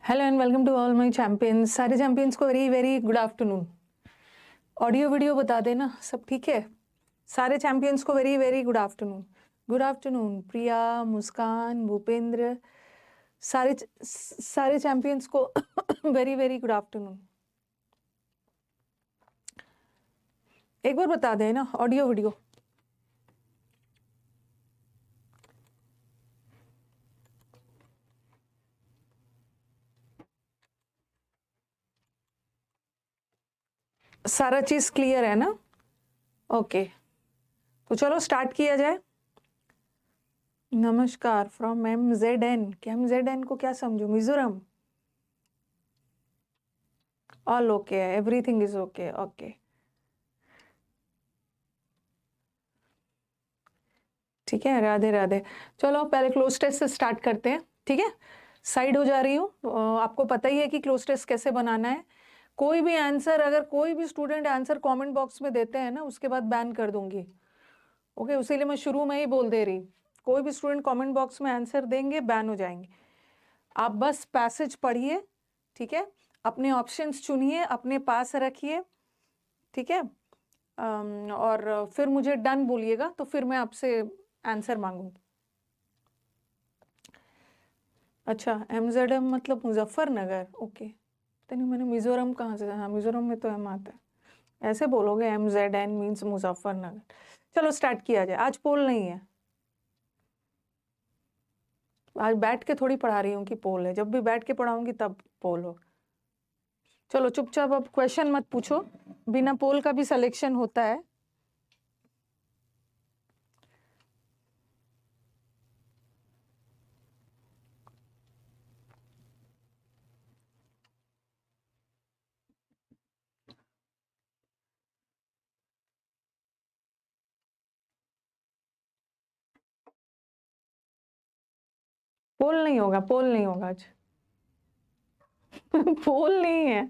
Hello and welcome to all my champions. सारे champions को very very good afternoon. Audio video बता देना, सब ठीक है? सारे चैंपियंस को very very good afternoon. Good afternoon Priya, Muskan, Bhupendra, सारे चैंपियंस को वेरी वेरी गुड आफ्टरनून। एक बार बता देना ऑडियो वीडियो। सारा चीज क्लियर है ना? ओके, तो चलो स्टार्ट किया जाए। नमस्कार फ्रॉम MZN। क्या MZN को क्या समझो? Mizoram. All okay, everything is okay. Okay, ठीक है, राधे राधे। चलो पहले क्लोज टेस्ट से स्टार्ट करते हैं, ठीक है? साइड हो जा रही हूँ। आपको पता ही है कि क्लोज टेस्ट कैसे बनाना है। कोई भी आंसर, अगर कोई भी स्टूडेंट आंसर कमेंट बॉक्स में देते हैं ना, उसके बाद बैन कर दूंगी। ओके, उसीलिए मैं शुरू में ही बोल दे रही, कोई भी स्टूडेंट कमेंट बॉक्स में आंसर देंगे बैन हो जाएंगे। आप बस पैसेज पढ़िए, ठीक है? अपने ऑप्शंस चुनिए, अपने पास रखिए, ठीक है? और फिर मुझे डन बोलिएगा, तो फिर मैं आपसे आंसर मांगूंगी। अच्छा, MZM मतलब मुजफ्फरनगर। ओके, तो नहीं, मैंने मिजोरम कहाँ से? हाँ, मिजोरम में तो M आता है। ऐसे बोलोगे MZN मीन्स मुजफ्फरनगर। चलो स्टार्ट किया जाए। आज पोल नहीं है, आज बैठ के थोड़ी पढ़ा रही हूँ कि पोल है। जब भी बैठ के पढ़ाऊंगी तब पोल हो। चलो चुपचाप अब क्वेश्चन मत पूछो, बिना पोल का भी सिलेक्शन होता है। पोल नहीं होगा, पोल नहीं होगा आज। पोल नहीं है।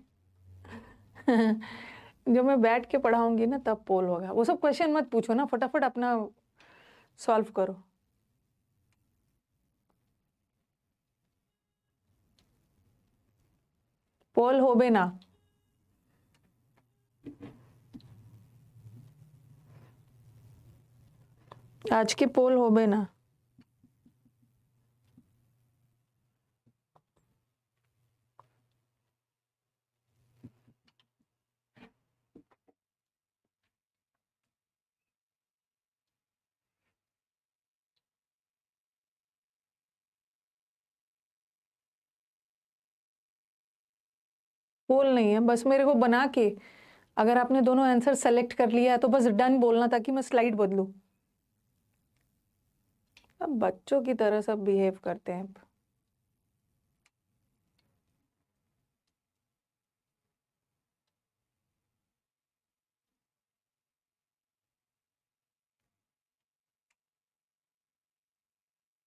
जब मैं बैठ के पढ़ाऊंगी ना तब पोल होगा। वो सब क्वेश्चन मत पूछो ना, फटाफट अपना सॉल्व करो। पोल होबे ना। आज के पोल होबे ना। पोल नहीं है, बस मेरे को बना के, अगर आपने दोनों आंसर सेलेक्ट कर लिया है तो बस डन बोलना, ताकि मैं स्लाइड बदलूं। अब बच्चों की तरह सब बिहेव करते हैं।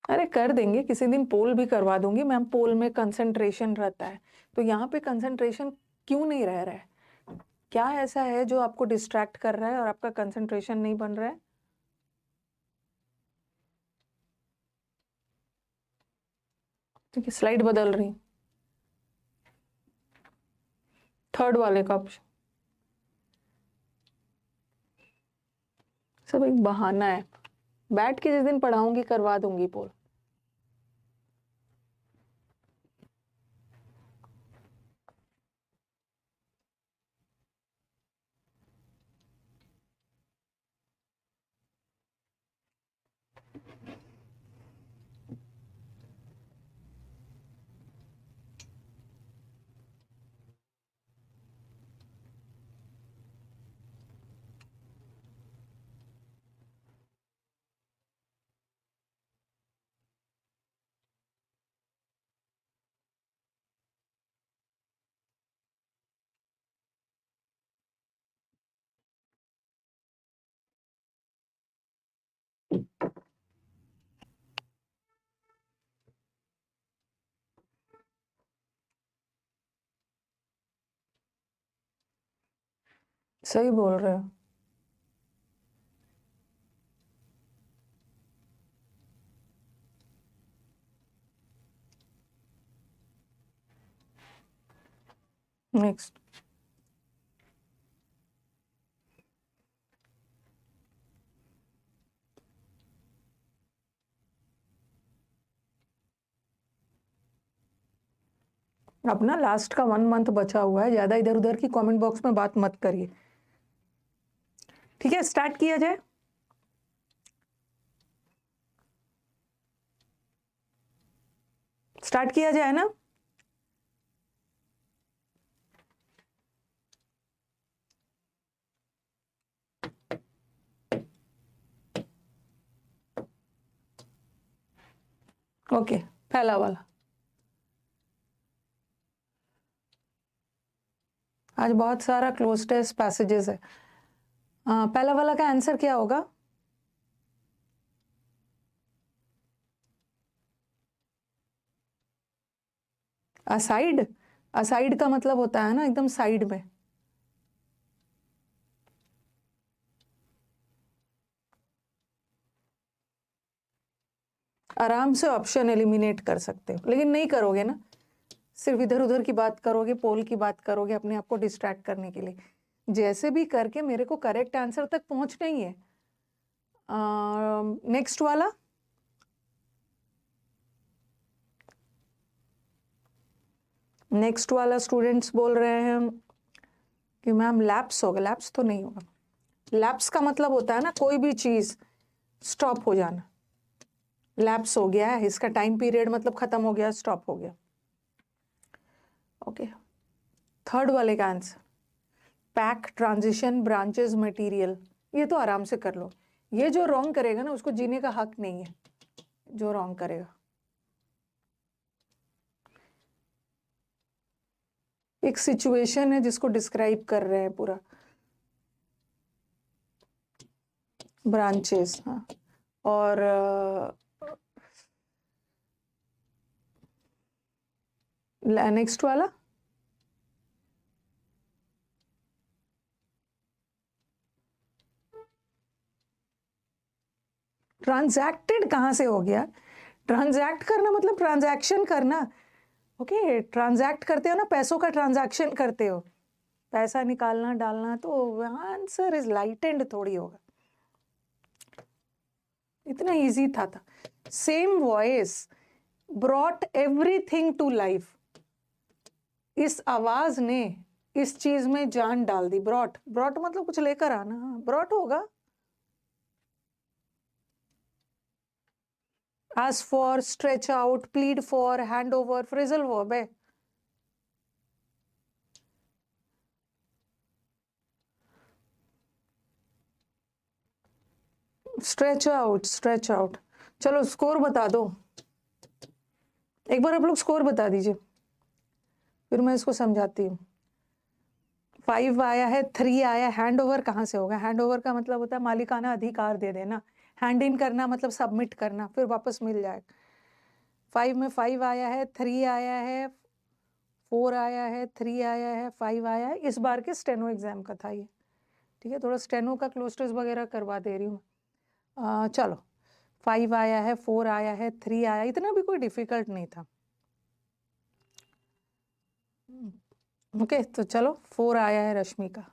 अरे कर देंगे किसी दिन, पोल भी करवा दूंगी मैम। पोल में कंसंट्रेशन रहता है, तो यहाँ पे कंसंट्रेशन क्यों नहीं रह रहा है? क्या ऐसा है जो आपको डिस्ट्रैक्ट कर रहा है और आपका कंसंट्रेशन नहीं बन रहा है? ठीक है, स्लाइड बदल रही, थर्ड वाले का ऑप्शन। सब एक बहाना है। बैठ के जिस दिन पढ़ाऊंगी करवा दूंगी पोल। सही बोल रहे हो। नेक्स्ट। अपना लास्ट का 1 मंथ बचा हुआ है, ज्यादा इधर उधर की कमेंट बॉक्स में बात मत करिए, ठीक है? स्टार्ट किया जाए। स्टार्ट किया जाए ना? ओके, पहला वाला। आज बहुत सारा क्लोज टेस्ट पैसेजेस है। पहला वाला का आंसर क्या होगा? असाइड। असाइड का मतलब होता है ना एकदम साइड में। आराम से ऑप्शन एलिमिनेट कर सकते हो, लेकिन नहीं करोगे ना, सिर्फ इधर उधर की बात करोगे, पोल की बात करोगे अपने आप को डिस्ट्रैक्ट करने के लिए। जैसे भी करके मेरे को करेक्ट आंसर तक पहुंचना ही है। नेक्स्ट वाला। नेक्स्ट वाला स्टूडेंट्स बोल रहे हैं कि मैम लैप्स होगा। लैप्स तो नहीं होगा। लैप्स का मतलब होता है ना कोई भी चीज स्टॉप हो जाना। लैप्स हो गया है, इसका टाइम पीरियड मतलब खत्म हो गया, स्टॉप हो गया। ओके, थर्ड वाले का answer pack, transition, branches, material, ये तो आराम से कर लो। ये जो रॉन्ग करेगा ना उसको जीने का हक नहीं है, जो रॉन्ग करेगा। एक सिचुएशन है जिसको डिस्क्राइब कर रहे हैं पूरा। ब्रांचेस, हाँ। और नेक्स्ट वाला ट्रांजैक्टेड कहाँ से हो गया? ट्रांजैक्ट करना मतलब ट्रांजैक्शन करना। ओके, ट्रांजैक्ट करते हो ना, पैसों का ट्रांजैक्शन करते हो, पैसा निकालना डालना, तो आंसर इज लाइट एंड थोड़ी होगा। इतना इजी था। Same voice brought everything to life. इस आवाज ने इस चीज में जान डाल दी। ब्रॉट, ब्रॉट मतलब कुछ लेकर आना, ब्रॉट होगा। Ask for, stretch out, plead for, hand over, phrasal verb है। Stretch out, stretch out. चलो स्कोर बता दो, एक बार आप लोग स्कोर बता दीजिए, फिर मैं इसको समझाती हूँ। 5 आया है, 3 आया। हैंड ओवर कहाँ से होगा? हैंड ओवर का मतलब होता है मालिकाना अधिकार दे देना। हैंड इन करना मतलब सबमिट करना, फिर वापस मिल जाएगा। 5 में 5 आया है, 3 आया है, 4 आया है, 3 आया है, 5 आया है। इस बार के स्टेनो एग्जाम का था ये, ठीक है? थोड़ा स्टेनो का क्लोज टेस्ट वगैरह करवा दे रही हूँ। चलो, 5 आया है, 4 आया है, 3 आया, इतना भी कोई डिफिकल्ट नहीं था। ओके, तो चलो 4 आया है रश्मि का।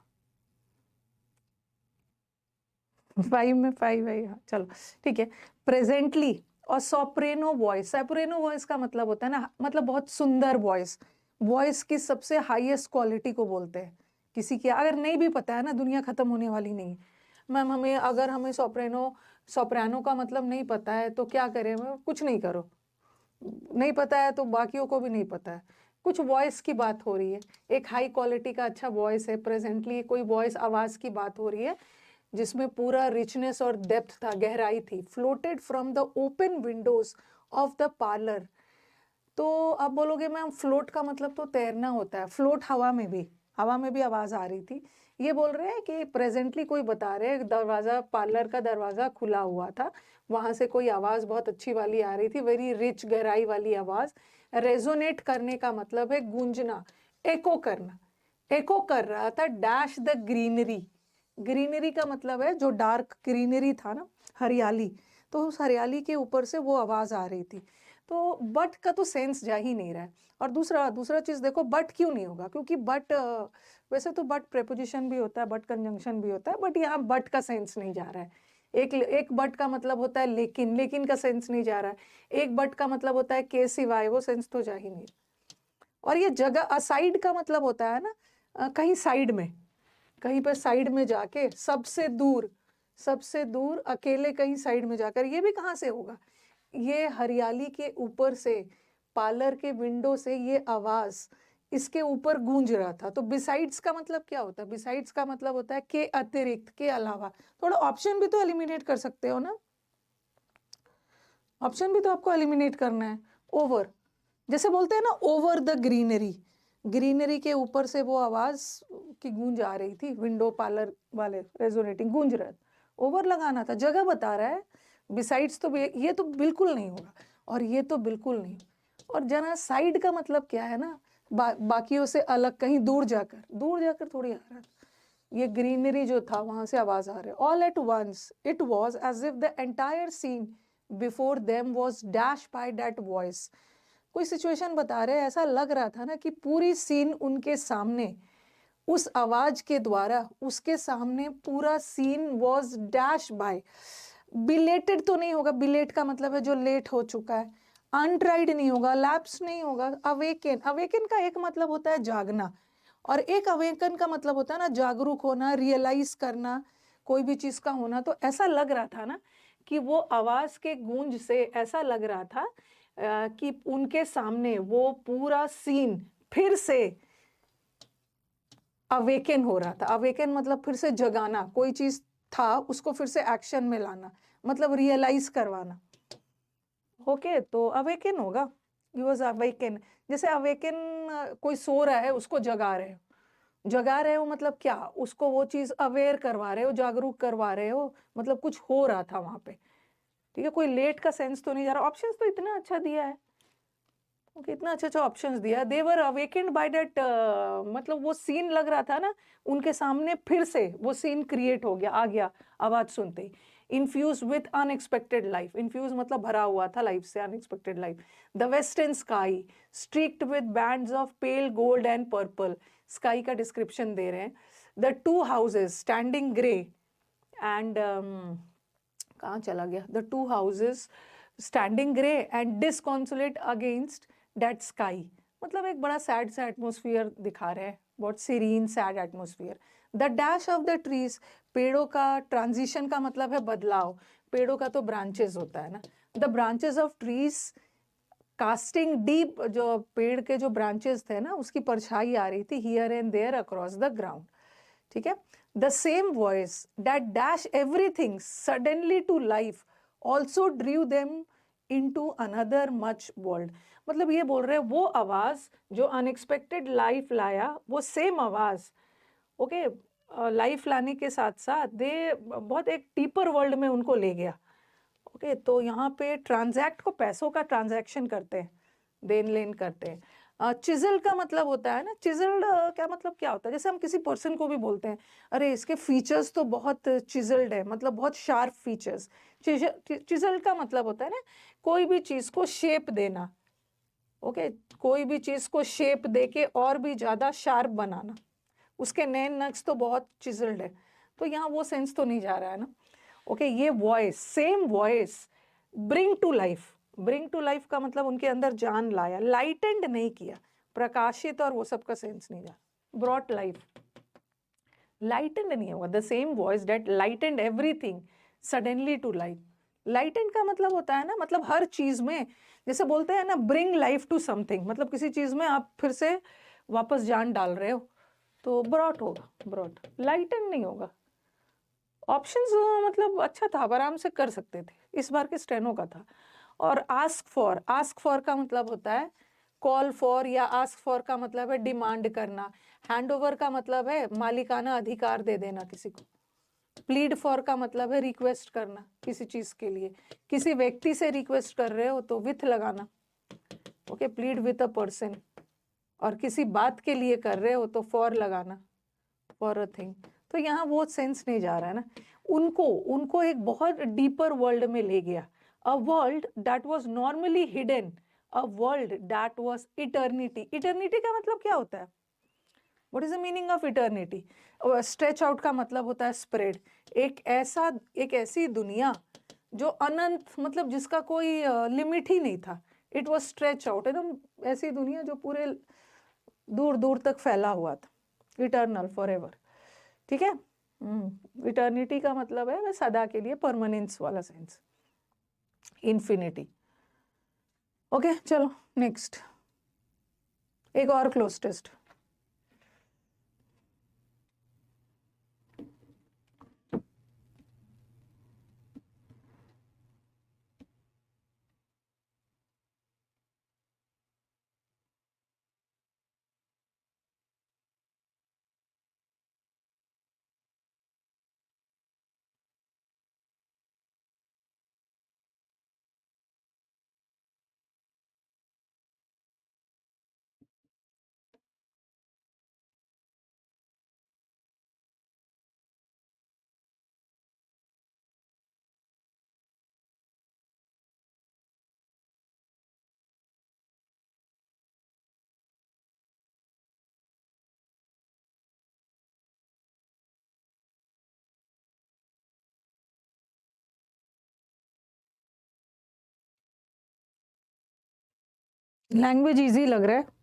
5 में 5 है, चलो ठीक है। प्रेजेंटली और सोप्रेनो वॉइस। सोप्रेनो वॉइस का मतलब होता है ना, मतलब बहुत सुंदर वॉइस। वॉइस की सबसे हाईएस्ट क्वालिटी को बोलते हैं किसी की। अगर नहीं भी पता है ना, दुनिया खत्म होने वाली नहीं है मैम। हमें अगर हमें सोप्रानो का मतलब नहीं पता है तो क्या करें? कुछ नहीं करो, नहीं पता है तो बाकियों को भी नहीं पता है। कुछ वॉइस की बात हो रही है, एक हाई क्वालिटी का अच्छा वॉइस है। प्रेजेंटली कोई वॉइस, आवाज की बात हो रही है जिसमें पूरा रिचनेस और डेप्थ था, गहराई थी। Floated from the open Windows of the parlour. तो आप बोलोगे मैम फ्लोट का मतलब तो तैरना होता है। फ्लोट हवा में भी, हवा में भी आवाज आ रही थी। ये बोल रहे हैं कि प्रेजेंटली कोई बता रहे हैं दरवाजा, पार्लर का दरवाजा खुला हुआ था, वहां से कोई आवाज बहुत अच्छी वाली आ रही थी, वेरी रिच, गहराई वाली आवाज। रेजोनेट करने का मतलब है गूंजना, एको करना। एको कर रहा था डैश द ग्रीनरी। ग्रीनरी का मतलब है जो डार्क ग्रीनरी था ना, हरियाली, तो उस हरियाली के ऊपर से वो आवाज आ रही थी। तो बट का तो सेंस जा ही नहीं रहा है। और दूसरा चीज़ देखो, बट क्यों नहीं होगा, क्योंकि बट वैसे तो बट प्रेपोजिशन भी होता है, बट कंजंक्शन भी होता है, बट यहाँ बट का सेंस नहीं जा रहा है। एक बट का मतलब होता है लेकिन, लेकिन का सेंस नहीं जा रहा है। एक बट का मतलब होता है के सिवाय, वो सेंस तो जा ही नहीं। और ये जगह असाइड का मतलब होता है ना कहीं साइड में, कहीं पर साइड में जाके, सबसे दूर अकेले कहीं साइड में जाकर। ये भी कहाँ से होगा, ये हरियाली के ऊपर से, पार्लर के विंडो से ये आवाज इसके ऊपर गूंज रहा था। तो बिसाइड्स का मतलब क्या होता है, बिसाइड्स का मतलब होता है के अतिरिक्त, के अलावा। थोड़ा ऑप्शन भी तो एलिमिनेट कर सकते हो ना, ऑप्शन भी तो आपको एलिमिनेट करना है। ओवर, जैसे बोलते हैं ना ओवर द ग्रीनरी, ग्रीनरी के ऊपर से वो आवाज की गूंज आ रही थी, विंडो पार्लर वाले रेजोनेटिंग गूंज रहा था, ओवर लगाना था, जगह बता रहा है। बिसाइड्स तो ये तो बिल्कुल नहीं होगा, और ये तो बिल्कुल नहीं। और जना साइड का मतलब क्या है ना, बाकियों से अलग, कहीं दूर जाकर थोड़ी आ रहा है। ये ग्रीनरी जो था वहां से आवाज आ रही है। All at once it was as if the entire scene before them was dash by that voice. कोई सिचुएशन बता रहे, ऐसा लग रहा था ना कि पूरी सीन उनके सामने उस आवाज के द्वारा, उसके सामने पूरा scene was dash by. Belated तो नहीं होगा, बिलेट का मतलब है जो लेट हो चुका है। अनट्राइड नहीं होगा, लैप्स नहीं होगा। अवेकन, अवेकन का एक मतलब होता है जागना, और एक अवेकन का मतलब होता है ना जागरूक होना, रियलाइज करना, कोई भी चीज का होना। तो ऐसा लग रहा था ना कि वो आवाज के गूंज से ऐसा लग रहा था कि उनके सामने वो पूरा सीन फिर से अवेकन हो रहा था। अवेकन मतलब फिर से जगाना, कोई चीज था उसको फिर से एक्शन में लाना, मतलब रियलाइज करवाना। ओके, तो अवेकन होगा, ही वाज अवेकन। जैसे अवेकन, कोई सो रहा है उसको जगा रहे हो, जगा रहे हो मतलब क्या, उसको वो चीज अवेयर करवा रहे हो, जागरूक करवा रहे हो, मतलब कुछ हो रहा था वहां पे। ठीक है, कोई लेट का सेंस तो नहीं जा रहा। ऑप्शंस तो इतना अच्छा दिया है, ओके, इतना अच्छा अच्छा ऑप्शंस दिया। दे वर अवेकेंड बाय दैट, मतलब वो सीन लग रहा था ना उनके सामने, फिर से वो सीन क्रिएट हो गया, आ गया आवाज सुनते ही। Infuse with unexpected life, infuse मतलब भरा हुआ था लाइफ से, unexpected life. The western sky streaked with bands of pale gold and purple, sky का डिस्क्रिप्शन दे रहे हैं। The two houses standing grey and कहाँ चला गया, the two houses standing grey and disconsolate against that sky, मतलब एक बड़ा सैड सा एटमोसफियर दिखा रहे हैं, बहुत serene sad atmosphere. The dash of the trees, पेड़ों का ट्रांजिशन का मतलब है बदलाव, पेड़ों का तो ब्रांचेस होता है ना। The branches of trees casting deep, जो पेड़ के जो ब्रांचेस थे ना उसकी परछाई आ रही थी here and there across the ground. ठीक है, the same voice that dash everything suddenly to life also drive them into another much world. मतलब ये बोल रहे हैं वो आवाज जो अनएक्सपेक्टेड लाइफ लाया, वो सेम आवाज, ओके, लाइफ लाने के साथ साथ दे बहुत एक डीपर वर्ल्ड में उनको ले गया। ओके, तो यहाँ पे ट्रांजैक्ट को पैसों का ट्रांजैक्शन करते हैं, देन लेन करते हैं। चिजल का मतलब होता है ना, चिजल्ड क्या मतलब क्या होता है, जैसे हम किसी पर्सन को भी बोलते हैं अरे इसके फीचर्स तो बहुत चिजल्ड है, मतलब बहुत शार्प फीचर्स। चिजल का मतलब होता है ना कोई भी चीज को शेप देना, ओके, कोई भी चीज को शेप देके और भी ज्यादा शार्प बनाना, उसके नैन नक्श तो बहुत चिजल्ड है। तो यहाँ वो सेंस तो नहीं जा रहा है ना। ओके, ये voice, same voice, bring to life, bring to life का मतलब उनके अंदर जान लाया, लाइटेंड नहीं किया, प्रकाशित और वो सब का सेंस नहीं जा, ब्रॉट लाइफ, लाइटेंड नहीं होगा। The same voice that lightened everything suddenly to life. Lightened का मतलब होता है ना, मतलब हर चीज में, जैसे बोलते हैं ना ब्रिंग लाइफ टू समथिंग, मतलब किसी चीज में आप फिर से वापस जान डाल रहे हो, तो ब्रॉट होगा, ब्रॉट, लाइटेंड नहीं होगा। ऑप्शंस मतलब अच्छा था, आप आराम से कर सकते थे, इस बार के स्टेनो का था। और आस्क फॉर, आस्क फॉर का मतलब होता है कॉल फॉर, या आस्क फॉर का मतलब है डिमांड करना। हैंड ओवर का मतलब है मालिकाना अधिकार दे देना किसी को। प्लीड फॉर का मतलब है रिक्वेस्ट करना किसी चीज के लिए, किसी व्यक्ति से रिक्वेस्ट कर रहे हो तो विथ लगाना, okay, plead with a person. और किसी बात के लिए कर रहे हो तो फॉर लगाना, फॉर अ थिंग। तो यहाँ वो सेंस नहीं जा रहा है ना, उनको उनको एक बहुत डीपर वर्ल्ड में ले गया, a world that was normally hidden, a world that was eternity. Eternity का मतलब क्या होता है? What is the meaning of eternity? Stretch out का मतलब होता है स्प्रेड। एक ऐसी दुनिया जो अनंत, मतलब जिसका कोई लिमिट ही नहीं था। इट वाज स्ट्रेच आउट, एकदम ऐसी दुनिया जो पूरे दूर दूर तक फैला हुआ था। Eternal, forever. ठीक है। इटर्निटी का मतलब है सदा के लिए, परमानेंस वाला सेंस, इन्फिनिटी। ओके चलो नेक्स्ट, एक और क्लोज टेस्ट। लैंग्वेज इजी लग रहा है।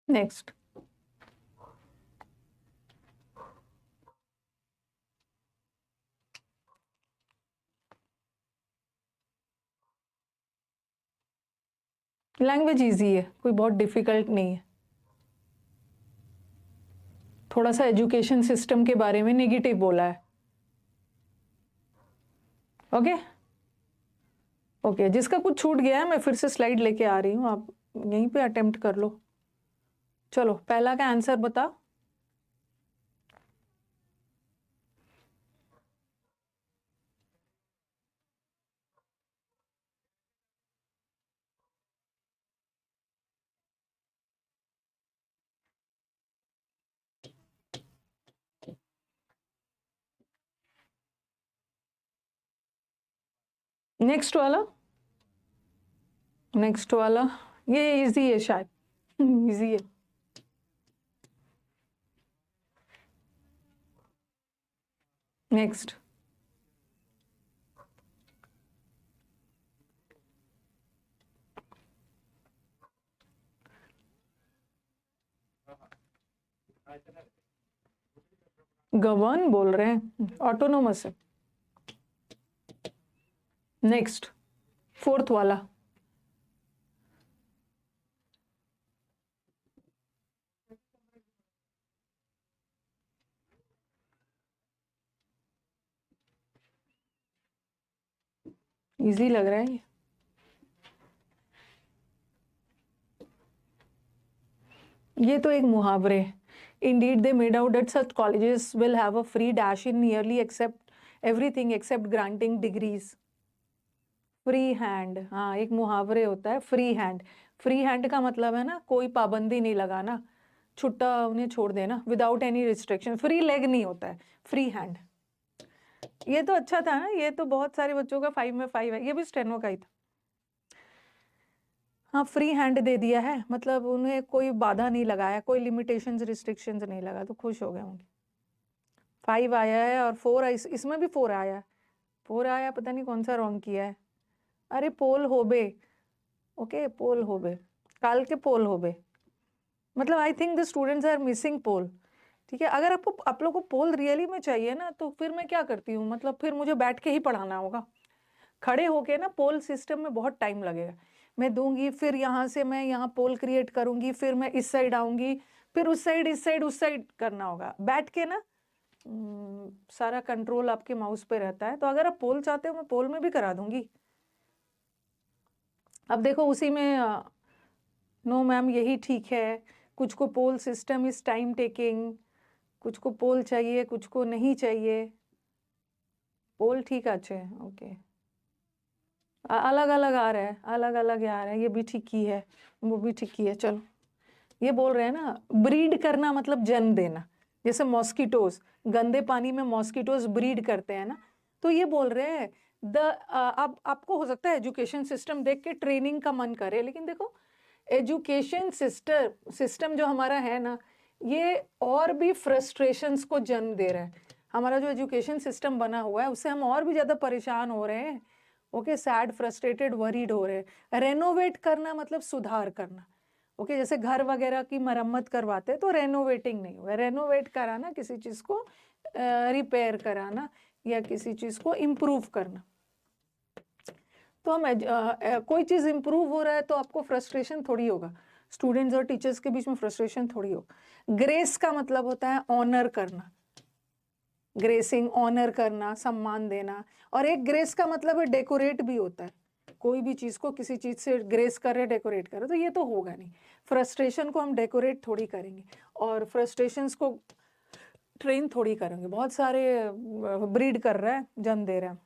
नेक्स्ट, लैंग्वेज इजी है, कोई बहुत डिफिकल्ट नहीं है। थोड़ा सा एजुकेशन सिस्टम के बारे में नेगेटिव बोला है। ओके ओके, जिसका कुछ छूट गया है मैं फिर से स्लाइड लेके आ रही हूँ, आप यहीं पे अटेम्प्ट कर लो। चलो पहला का आंसर बता। नेक्स्ट वाला, नेक्स्ट वाला ये इजी है शायद, इजी है। नेक्स्ट, गवर्न बोल रहे हैं, ऑटोनोमस है। नेक्स्ट, फोर्थ वाला, इजी लग रहा है ये तो एक मुहावरे। Indeed, they made out that such colleges will have a free dash in nearly except everything except granting degrees. Free hand, हाँ एक मुहावरे होता है फ्री हैंड। फ्री हैंड का मतलब है ना कोई पाबंदी नहीं लगाना, छुट्टा उन्हें छोड़ देना, without any restriction. Free leg नहीं होता है, फ्री हैंड। ये तो अच्छा था ना, ये तो बहुत सारे बच्चों का 5 में 5 है, ये भी स्टेनो का ही था। हाँ फ्री हैंड दे दिया है, मतलब उन्हें कोई बाधा नहीं लगाया, कोई लिमिटेशंस रिस्ट्रिक्शंस नहीं लगा, तो खुश हो गए होंगे। 5 आया है और 4 इसमें भी 4 आया है, 4 आया, पता नहीं कौन सा रॉन्ग किया है। अरे पोल होबे, ओके पोल होबे, काल के पोल होबे, मतलब I think the students are missing poll. ठीक है, अगर आपको आप लोग को पोल रियली में चाहिए ना, तो फिर मैं क्या करती हूँ, मतलब फिर मुझे बैठ के ही पढ़ाना होगा। खड़े होके ना पोल सिस्टम में बहुत टाइम लगेगा। मैं दूंगी, फिर यहाँ से मैं यहाँ पोल क्रिएट करूंगी, फिर मैं इस साइड आऊंगी, फिर उस साइड, इस साइड, उस साइड करना होगा। बैठ के ना सारा कंट्रोल आपके माउस पे रहता है। तो अगर आप पोल चाहते हो मैं पोल में भी करा दूंगी। अब देखो उसी में नो मैम यही ठीक है, कुछ को पोल सिस्टम इज टाइम टेकिंग, कुछ को पोल चाहिए, कुछ को नहीं चाहिए। पोल ठीक है, अच्छे ओके, अलग अलग आ रहा है, अलग अलग आ रहा है, ये भी ठीक ही है, वो भी ठीक ही है। चलो, ये बोल रहे हैं ना ब्रीड करना मतलब जन्म देना, जैसे मॉस्किटोज, गंदे पानी में मॉस्किटोज ब्रीड करते हैं ना, तो ये बोल रहे हैं अब आपको हो सकता है एजुकेशन सिस्टम देख के ट्रेनिंग का मन करे, लेकिन देखो एजुकेशन सिस्टम जो हमारा है ना, ये और भी फ्रस्ट्रेशंस को जन्म दे रहा है। हमारा जो एजुकेशन सिस्टम बना हुआ है उससे हम और भी ज़्यादा परेशान हो रहे हैं। ओके, सैड, फ्रस्ट्रेटेड, वरीड हो रहे हैं। रेनोवेट करना मतलब सुधार करना। ओके, जैसे घर वगैरह की मरम्मत करवाते हैं तो रेनोवेटिंग नहीं हुआ, रेनोवेट कराना किसी चीज़ को रिपेयर कराना या किसी चीज़ को इम्प्रूव करना। तो हम कोई चीज़ इम्प्रूव हो रहा है तो आपको फ्रस्ट्रेशन थोड़ी होगा, स्टूडेंट्स और टीचर्स के बीच में फ्रस्ट्रेशन थोड़ी होगा। ग्रेस का मतलब होता है ऑनर करना, ग्रेसिंग, ऑनर करना, सम्मान देना। और एक ग्रेस का मतलब है डेकोरेट भी होता है, कोई भी चीज़ को किसी चीज़ से ग्रेस कर रहे, डेकोरेट कर रहे, तो ये तो होगा नहीं। फ्रस्ट्रेशन को हम डेकोरेट थोड़ी करेंगे और फ्रस्ट्रेशंस को ट्रेन थोड़ी करेंगे। बहुत सारे ब्रीड कर रहा है, जन्म दे रहा है।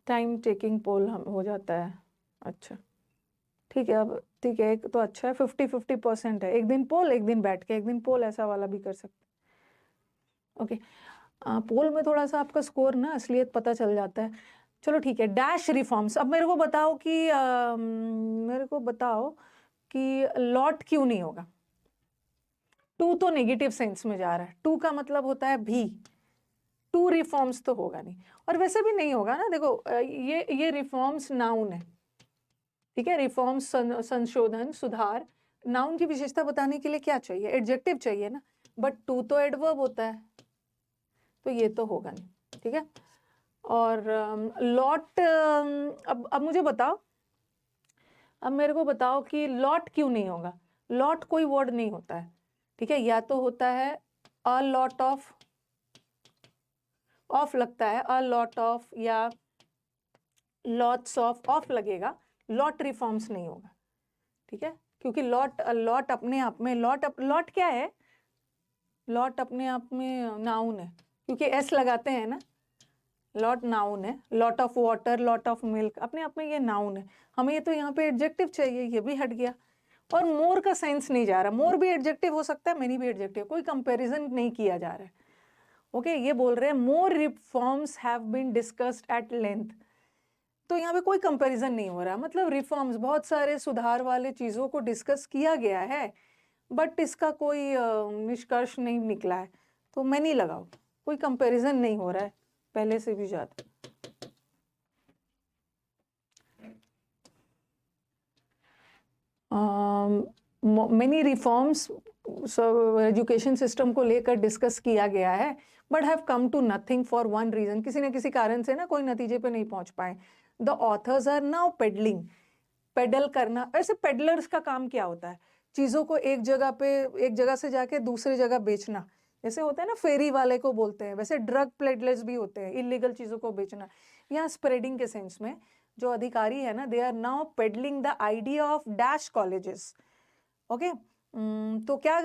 टाइम टेकिंग पोल हम हो जाता है, अच्छा ठीक है। अब ठीक है, एक तो अच्छा है, 50-50% है, एक दिन पोल एक दिन बैठ के, एक दिन पोल, ऐसा वाला भी कर सकते। ओके, पोल में थोड़ा सा आपका स्कोर ना असलियत पता चल जाता है। चलो ठीक है, डैश रिफॉर्म्स। अब मेरे को बताओ कि लॉट क्यों नहीं होगा। टू तो नेगेटिव सेंस में जा रहा है, टू का मतलब होता है भी, टू रिफॉर्म्स तो होगा नहीं, और वैसे भी नहीं होगा ना। देखो ये रिफॉर्म्स नाउन है, ठीक है, रिफॉर्म्स संशोधन, सुधार। नाउन की विशेषता बताने के लिए क्या चाहिए, एडजेक्टिव चाहिए ना, बट टू तो एडवर्ब होता है, तो ये तो होगा नहीं, ठीक है। और लॉट, अब मुझे बताओ, अब मेरे को बताओ कि लॉट क्यों नहीं होगा। लॉट कोई वर्ड नहीं होता है, ठीक है, या तो होता है अ लॉट ऑफ लगता है, अ लॉट ऑफ या लॉट्स ऑफ लगेगा, लॉट रिफॉर्म्स नहीं होगा, ठीक है, क्योंकि लॉट अपने आप में, लॉट क्या है, लॉट अपने आप में नाउन है, क्योंकि एस लगाते हैं ना, लॉट नाउन है। Lot of water, lot of milk, अपने आप में ये नाउन है। हमें ये तो यहाँ पे एडजेक्टिव चाहिए, ये भी हट गया। और मोर का सेंस नहीं जा रहा, मोर भी एडजेक्टिव हो सकता है, मेनी भी एडजेक्टिव, कोई कंपैरिजन नहीं किया जा रहा है। ओके, ये बोल रहे हैं more reforms have been discussed at length, तो यहाँ पे कोई कंपैरिजन नहीं हो रहा, मतलब रिफॉर्म्स, बहुत सारे सुधार वाले चीज़ों को डिस्कस किया गया है, बट इसका कोई निष्कर्ष नहीं निकला है, तो मैं नहीं लगाऊँ, कोई कंपैरिजन नहीं हो रहा है पहले से भी ज़्यादा। मेनी रिफॉर्म्स एजुकेशन सिस्टम को लेकर डिस्कस किया गया है, but have come to nothing for one reason, किसी न किसी कारण से ना कोई नतीजे पे नहीं पहुंच पाए। The authors are now peddling, peddle करना। ऐसे पेडलर्स का काम क्या होता है? चीजों को एक जगह से जाके दूसरी जगह बेचना, जैसे होता है ना फेरी वाले को बोलते हैं, वैसे ड्रग पेडलर्स भी होते हैं, इलीगल चीजों को बेचना। यहाँ स्प्रेडिंग के सेंस में जो अधिकारी है ना, they are now peddling the idea of dash colleges. Okay, तो क्या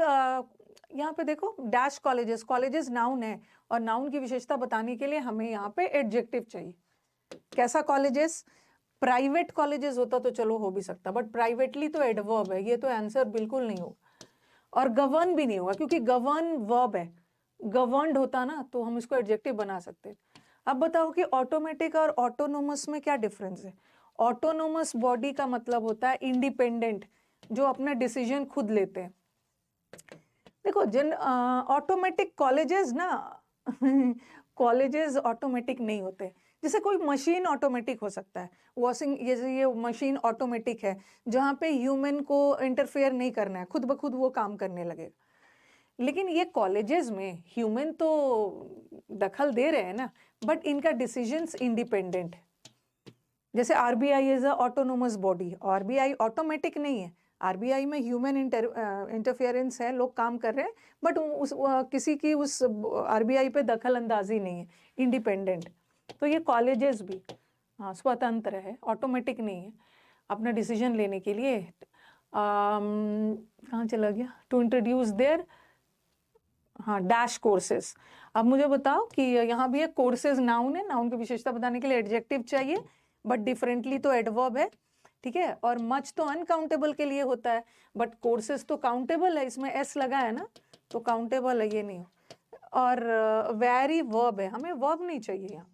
यहाँ पे देखो डैश कॉलेजेस, कॉलेजेस नाउन है और नाउन की विशेषता बताने के लिए हमें यहाँ पे एडजेक्टिव चाहिए। कैसा कॉलेजेस? प्राइवेट कॉलेजेस होता तो चलो हो भी सकता, बट प्राइवेटली तो एडवर्ब है, ये तो आंसर बिल्कुल नहीं होगा। और गवर्न भी नहीं होगा क्योंकि गवर्न वर्ब है, गवर्नड होता ना तो हम इसको एडजेक्टिव बना सकते। अब बताओ कि ऑटोमेटिक और ऑटोनोमस में क्या डिफरेंस है? ऑटोनोमस बॉडी का मतलब होता है इंडिपेंडेंट, जो अपना डिसीजन खुद लेते हैं। देखो जिन ऑटोमेटिक कॉलेजेस ना कॉलेजेस ऑटोमेटिक नहीं होते। जैसे कोई मशीन ऑटोमेटिक हो सकता है, वॉशिंग, ये मशीन ऑटोमेटिक है जहाँ पे ह्यूमन को इंटरफेयर नहीं करना है, खुद ब खुद वो काम करने लगेगा। लेकिन ये कॉलेजेस में ह्यूमन तो दखल दे रहे हैं ना, बट इनका डिसीजंस इंडिपेंडेंट है। जैसे RBI is a autonomous body, RBI automatic नहीं है, आरबीआई में ह्यूमन इंटरफेरेंस है, लोग काम कर रहे हैं, बट किसी की उस आरबीआई पे दखल अंदाजी नहीं है, इंडिपेंडेंट। तो ये कॉलेजेस भी हाँ स्वतंत्र है, ऑटोमेटिक नहीं है, अपना डिसीजन लेने के लिए। कहाँ चला गया? टू इंट्रोड्यूस देयर हाँ डैश कोर्सेज। अब मुझे बताओ कि यहाँ भी एक कोर्सेज नाउन है, नाउन की विशेषता बताने के लिए एडजेक्टिव चाहिए, बट डिफरेंटली तो एडवर्ब है, ठीक है। और मच तो अनकाउंटेबल के लिए होता है, बट कोर्सेज तो काउंटेबल है, इसमें एस लगा है ना तो काउंटेबल है, ये नहीं हो। और वेरी वर्ब है, हमें वर्ब नहीं चाहिए यहाँ,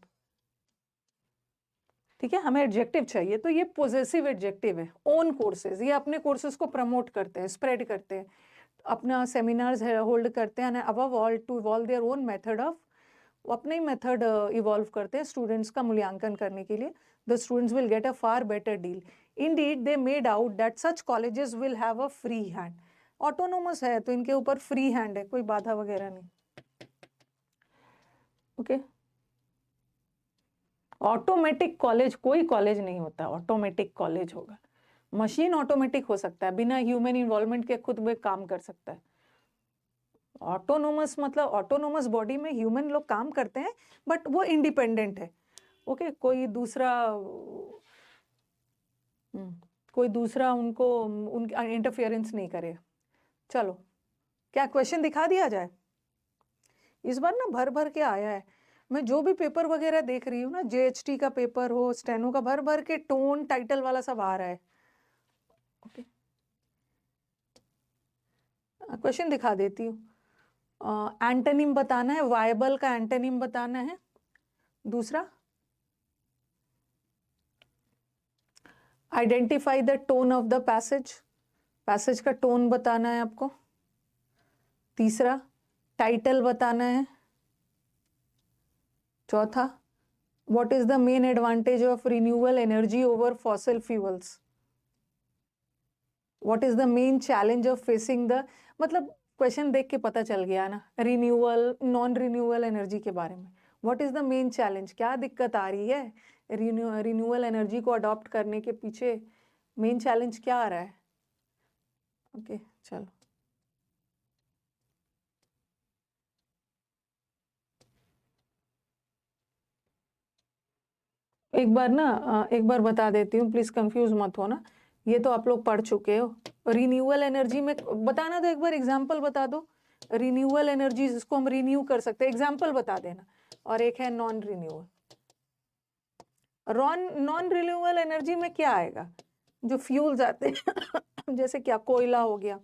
ठीक है, हमें एडजेक्टिव चाहिए। तो ये पोजेसिव एडजेक्टिव है। ओन कोर्सेज, ये अपने कोर्सेज को प्रमोट करते हैं, स्प्रेड करते हैं, अपना सेमिनार्स होल्ड करते हैं, above all to evolve their own method of, अपने ही मेथड इवॉल्व करते हैं स्टूडेंट्स का मूल्यांकन करने के लिए। The students will get a far better deal. Indeed they made out that such colleges will have a free hand. Autonomous है तो इनके ऊपर फ्री हैंड है, कोई बाधा वगैरह नहीं। ओके, ऑटोमेटिक कॉलेज कोई कॉलेज नहीं होता, ऑटोमेटिक कॉलेज होगा। मशीन ऑटोमेटिक हो सकता है, बिना ह्यूमन इन्वॉल्वमेंट के खुद में काम कर सकता है। ऑटोनोमस मतलब ऑटोनोमस बॉडी में ह्यूमन लोग काम करते हैं, बट वो इंडिपेंडेंट है। ओके, कोई दूसरा उनको उनका इंटरफेरेंस नहीं करे। चलो, क्या क्वेश्चन दिखा दिया जाए? इस बार ना भर भर के आया है। मैं जो भी पेपर वगैरह देख रही हूँ ना, जेएचटी का पेपर हो, स्टेनो का, भर भर के टोन टाइटल वाला सब आ रहा है। ओके, क्वेश्चन दिखा देती हूँ। एंटोनिम बताना है, वायबल का एंटोनिम बताना है। दूसरा, identify the tone of the passage, passage का टोन बताना है आपको। तीसरा, टाइटल बताना है। चौथा, what is the main advantage of renewable energy over fossil fuels. What is the main challenge of facing the, मतलब क्वेश्चन देख के पता चल गया ना, रिन्यूअल नॉन रिन्यूएबल एनर्जी के बारे में। What is the main challenge, क्या दिक्कत आ रही है रिन्यूएबल एनर्जी को अडॉप्ट करने के पीछे, मेन चैलेंज क्या आ रहा है? ओके, चलो एक बार बता देती हूँ, प्लीज कंफ्यूज मत हो ना, ये तो आप लोग पढ़ चुके हो। रिन्यूएबल एनर्जी में बताना, तो एक बार एग्जांपल बता दो। रिन्यूएबल एनर्जी जिसको हम रिन्यू कर सकते हैं, एग्जांपल बता देना। और एक है non renewable. Non renewable energy में क्या आएगा? जो फ्यूल्स आते हैं जैसे क्या, कोयला हो गया,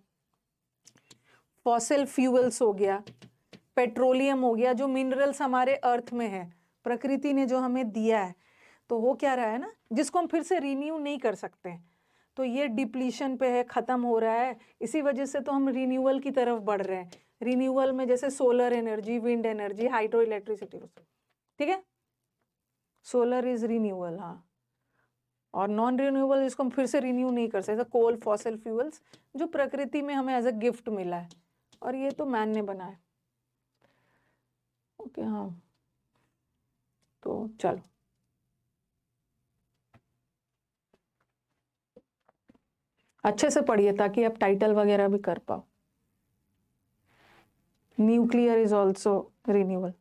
फॉसिल फ्यूल्स हो गया, पेट्रोलियम हो गया, जो मिनरल्स हमारे अर्थ में है, प्रकृति ने जो हमें दिया है, तो वो क्या रहा है ना, जिसको हम फिर से रिन्यू नहीं कर सकते हैं, तो ये डिप्लीशन पे है, खत्म हो रहा है। इसी वजह से तो हम रिन्यूअल की तरफ बढ़ रहे हैं। रिन्यूअल में जैसे solar energy, wind energy, hydro electricity, ठीक है, सोलर इज रिन्यूअल। हाँ, और नॉन रिन्यूएबल जिसको हम फिर से रिन्यू नहीं कर सकते, कोल, फॉसिल फ्यूल्स जो प्रकृति में हमें एज अ गिफ्ट मिला है, और ये तो मैन ने बनाया। ओके हाँ, तो चलो अच्छे से पढ़िए ताकि आप टाइटल वगैरह भी कर पाओ। Nuclear is also renewable.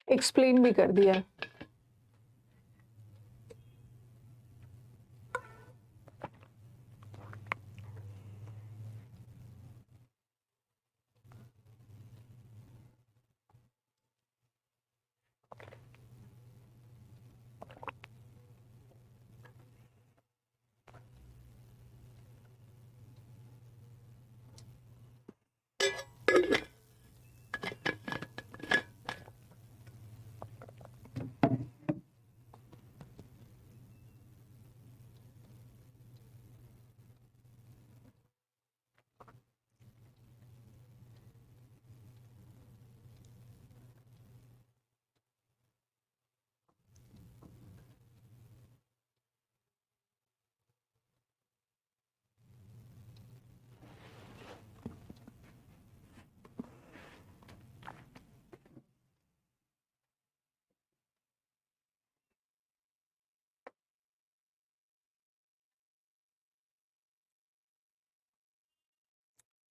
Explain भी कर दिया।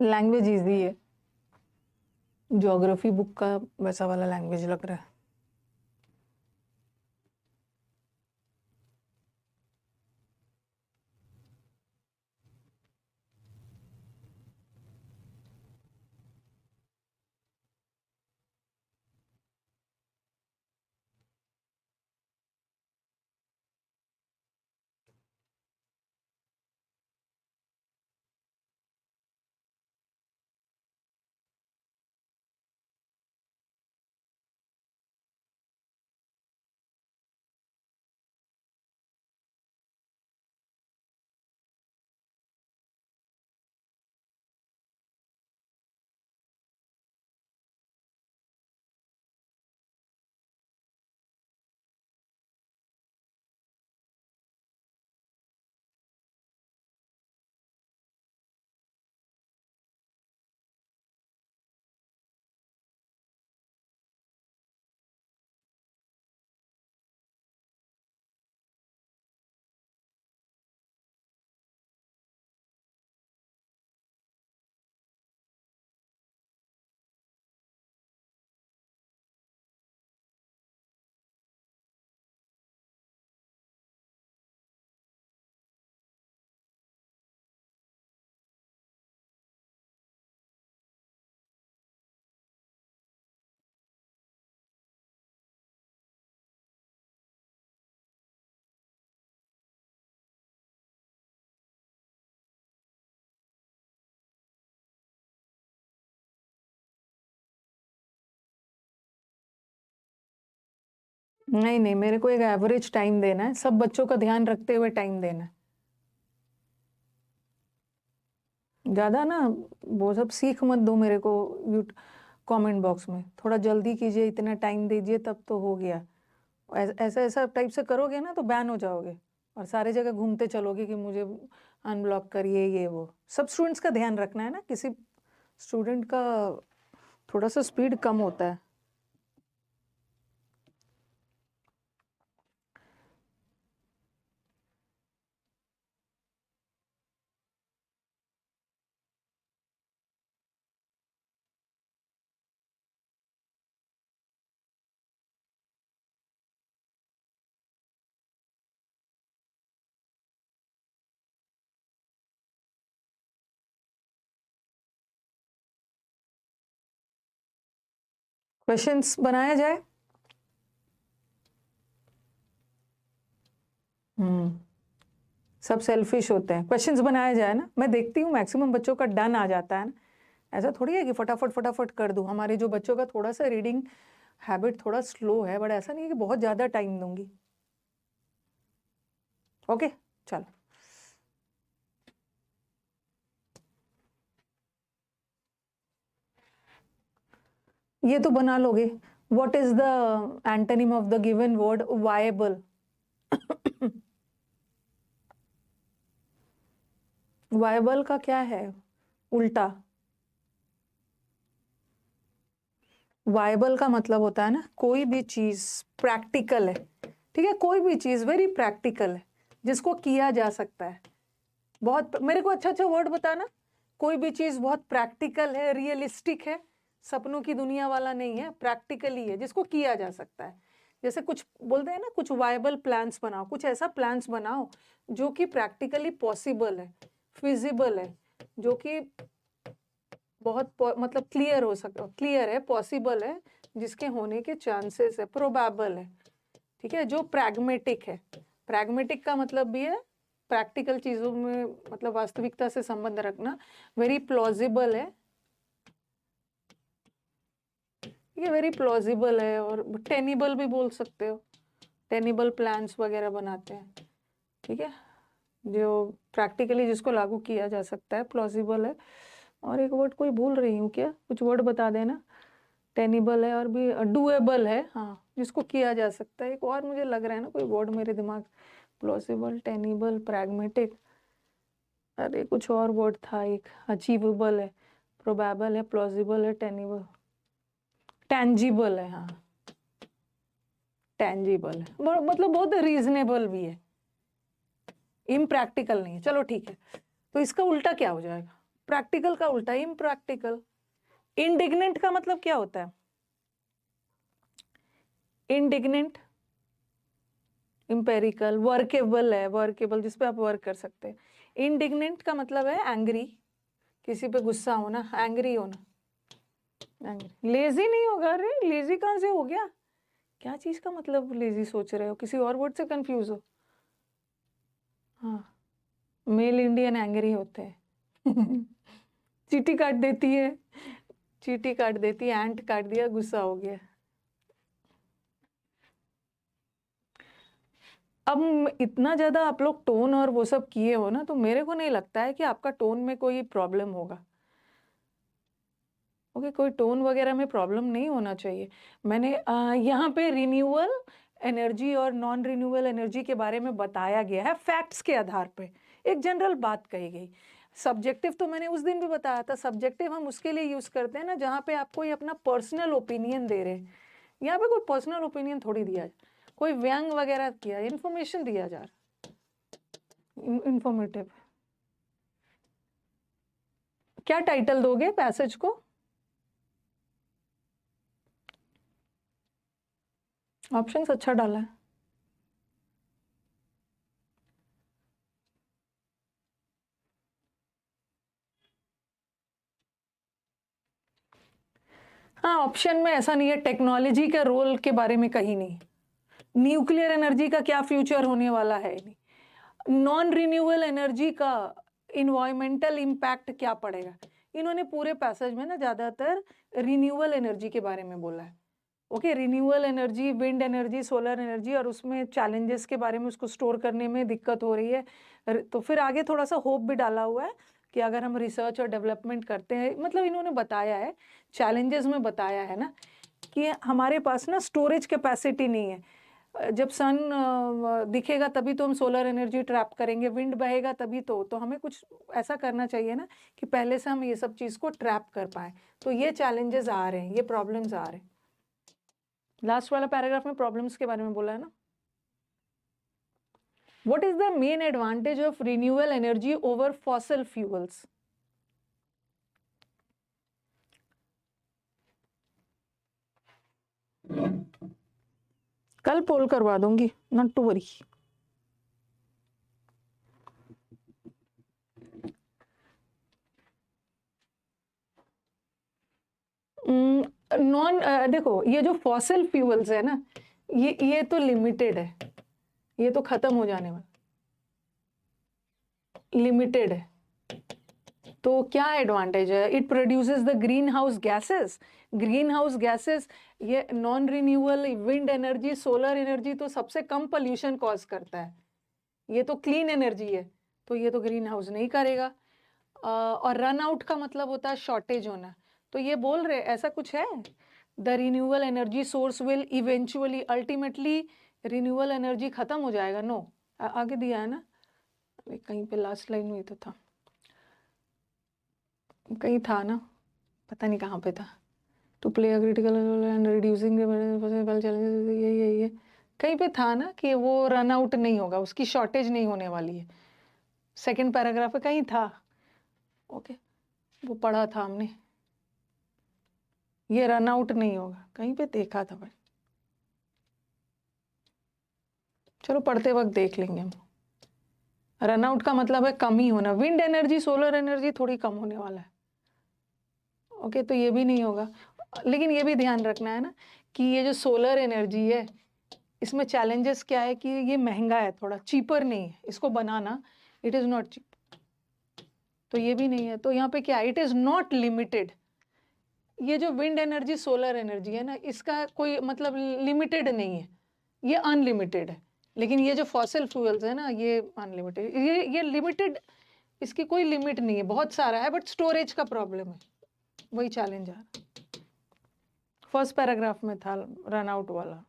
लैंग्वेज इजी है, ज्योग्राफी बुक का वैसा वाला लैंग्वेज लग रहा है। नहीं नहीं, मेरे को एक एवरेज टाइम देना है, सब बच्चों का ध्यान रखते हुए टाइम देना है। ज़्यादा ना वो सब सीख मत दो मेरे को कमेंट बॉक्स में, थोड़ा जल्दी कीजिए, इतना टाइम दीजिए तब तो हो गया। ऐसा ऐसा टाइप से करोगे ना तो बैन हो जाओगे और सारे जगह घूमते चलोगे कि मुझे अनब्लॉक करिए ये वो। सब स्टूडेंट्स का ध्यान रखना है ना, किसी स्टूडेंट का थोड़ा सा स्पीड कम होता है। क्वेश्चंस बनाया जाए। सब सेल्फिश होते हैं, क्वेश्चंस बनाया जाए ना। मैं देखती हूँ मैक्सिमम बच्चों का डन आ जाता है ना। ऐसा थोड़ी है कि फटाफट फटाफट कर दूँ। हमारे जो बच्चों का थोड़ा सा रीडिंग हैबिट थोड़ा स्लो है, बट ऐसा नहीं है कि बहुत ज़्यादा टाइम दूंगी। ओके चलो, ये तो बना लोगे। What is the antonym of the given word viable? Viable का क्या है उल्टा? वायबल का मतलब होता है ना, कोई भी चीज प्रैक्टिकल है, ठीक है, कोई भी चीज वेरी प्रैक्टिकल है, जिसको किया जा सकता है। बहुत मेरे को अच्छा अच्छा वर्ड बताना। कोई भी चीज बहुत प्रैक्टिकल है, रियलिस्टिक है, सपनों की दुनिया वाला नहीं है, प्रैक्टिकली है, जिसको किया जा सकता है। जैसे कुछ बोलते हैं ना, कुछ वायबल प्लान्स बनाओ, कुछ ऐसा प्लान्स बनाओ जो कि प्रैक्टिकली पॉसिबल है, फिजिबल है, जो कि बहुत मतलब क्लियर हो सकता, क्लियर है, पॉसिबल है, जिसके होने के चांसेस है, प्रोबेबल है, ठीक है, जो प्रैग्मेटिक है। प्रैग्मेटिक का मतलब भी है प्रैक्टिकल चीजों में, मतलब वास्तविकता से संबंध रखना। वेरी प्लॉजिबल है, ये वेरी प्लॉजिबल है, और टेनिबल भी बोल सकते हो। टेनिबल प्लान्स वगैरह बनाते हैं, ठीक है, जो प्रैक्टिकली जिसको लागू किया जा सकता है, प्लॉजिबल है। और एक वर्ड कोई भूल रही हूँ क्या? कुछ वर्ड बता देना। टेनिबल है और भी डूएबल है, हाँ, जिसको किया जा सकता है। एक और मुझे लग रहा है ना कोई वर्ड मेरे दिमाग, प्लॉजिबल, टेनिबल, प्रैग्मेटिक, अरे कुछ और वर्ड था एक, अचीवेबल है, प्रोबेबल है, प्लॉजिबल है, टेनिबल, टेंजिबल है, हाँ, टेंजिबल है, मतलब बहुत रीजनेबल भी है, इम्प्रैक्टिकल नहीं है। चलो ठीक है, तो इसका उल्टा क्या हो जाएगा? प्रैक्टिकल का उल्टा इम्प्रैक्टिकल। इंडिग्नेंट का मतलब क्या होता है? इंडिग्नेंट, इम्पेरिकल, वर्केबल है, वर्केबल जिसपे आप वर्क कर सकते हैं। इंडिग्नेंट का मतलब है एंग्री, किसी पे गुस्सा होना, एंग्री होना, एंग्री। लेजी नहीं होगा, अरे लेजी कहाँ से हो गया? क्या चीज का मतलब लेजी सोच रहे हो? किसी और वर्ड से कंफ्यूज हो? हाँ, मेल इंडियन एंग्री होते हैं। चीटी काट देती है, चीटी काट देती है, एंट काट दिया, गुस्सा हो गया। अब इतना ज्यादा आप लोग टोन और वो सब किए हो ना, तो मेरे को नहीं लगता है कि आपका टोन में कोई प्रॉब्लम होगा। ओके, कोई टोन वगैरह में प्रॉब्लम नहीं होना चाहिए। मैंने यहाँ पे रिन्यूअल एनर्जी और नॉन रिन्यूअल एनर्जी के बारे में बताया गया है, फैक्ट्स के आधार पे एक जनरल बात कही गई। सब्जेक्टिव तो मैंने उस दिन भी बताया था, सब्जेक्टिव हम उसके लिए यूज करते हैं ना जहाँ पे आप कोई अपना पर्सनल ओपिनियन दे रहे हैं। यहाँ पे कोई पर्सनल ओपिनियन थोड़ी दिया, कोई व्यंग वगैरह किया, इंफॉर्मेशन दिया जा रहा, इंफॉर्मेटिव। क्या टाइटल दोगे पैसेज को? ऑप्शंस अच्छा डाला है। हाँ, ऑप्शन में ऐसा नहीं है, टेक्नोलॉजी के रोल के बारे में कहीं नहीं, न्यूक्लियर एनर्जी का क्या फ्यूचर होने वाला है नहीं, नॉन रिन्यूएबल एनर्जी का इन्वायरमेंटल इम्पैक्ट क्या पड़ेगा। इन्होंने पूरे पैसेज में ना ज्यादातर रिन्यूएबल एनर्जी के बारे में बोला है। Okay, renewable energy, wind energy, solar energy, और उसमें चैलेंजेस के बारे में, उसको स्टोर करने में दिक्कत हो रही है। तो फिर आगे थोड़ा सा होप भी डाला हुआ है कि अगर हम रिसर्च और डेवलपमेंट करते हैं, मतलब इन्होंने बताया है, चैलेंजेस में बताया है ना कि हमारे पास ना स्टोरेज कैपेसिटी नहीं है। जब सन दिखेगा तभी तो हम सोलर एनर्जी ट्रैप करेंगे, विंड बहेगा तभी तो हमें कुछ ऐसा करना चाहिए ना कि पहले से हम ये सब चीज़ को ट्रैप कर पाए। तो ये चैलेंजेस आ रहे हैं, ये प्रॉब्लम्स आ रहे हैं। लास्ट वाला पैराग्राफ में प्रॉब्लम्स के बारे में बोला है ना। What is the main advantage of renewable energy over fossil fuels? कल पोल करवा दूंगी, नॉट टू वरी। नॉन देखो ये जो फॉसिल फ्यूल्स है ना, ये तो लिमिटेड है, ये तो खत्म हो जाने वाला, लिमिटेड है। तो क्या एडवांटेज है? It produces the greenhouse gases. Greenhouse gases, ये non renewable wind energy, solar energy तो सबसे कम पोल्यूशन कॉज करता है, ये तो क्लीन एनर्जी है, तो ये तो ग्रीन हाउस नहीं करेगा। और रन आउट का मतलब होता है शॉर्टेज होना, तो ये बोल रहे ऐसा कुछ है, the renewable energy source will eventually, ultimately renewable energy खत्म हो जाएगा। नो, आगे दिया है ना, कहीं पे लास्ट लाइन में तो था, कहीं था ना, पता नहीं कहाँ पे था। To play a critical role and reducing challenges, ये कहीं पे था ना कि वो रन आउट नहीं होगा, उसकी शॉर्टेज नहीं होने वाली है। सेकंड पैराग्राफ में कहीं था, ओके, वो पढ़ा था हमने, ये रन आउट नहीं होगा, कहीं पे देखा था भाई, चलो पढ़ते वक्त देख लेंगे हम। रन आउट का मतलब है कम ही होना, विंड एनर्जी सोलर एनर्जी थोड़ी कम होने वाला है, ओके, तो ये भी नहीं होगा। लेकिन ये भी ध्यान रखना है ना कि ये जो सोलर एनर्जी है, इसमें चैलेंजेस क्या है कि ये महंगा है, थोड़ा चीपर नहीं है इसको बनाना, इट इज़ नॉट चीप, तो ये भी नहीं है। तो यहाँ पे क्या, इट इज़ नॉट लिमिटेड। ये जो विंड एनर्जी सोलर एनर्जी है ना, इसका कोई मतलब लिमिटेड नहीं है, ये अनलिमिटेड है। लेकिन ये जो फॉसिल फ्यूल्स है ना, ये अनलिमिटेड, ये लिमिटेड, इसकी कोई लिमिट नहीं है, बहुत सारा है, बट स्टोरेज का प्रॉब्लम है, वही चैलेंज है। फर्स्ट पैराग्राफ में था रन आउट वाला।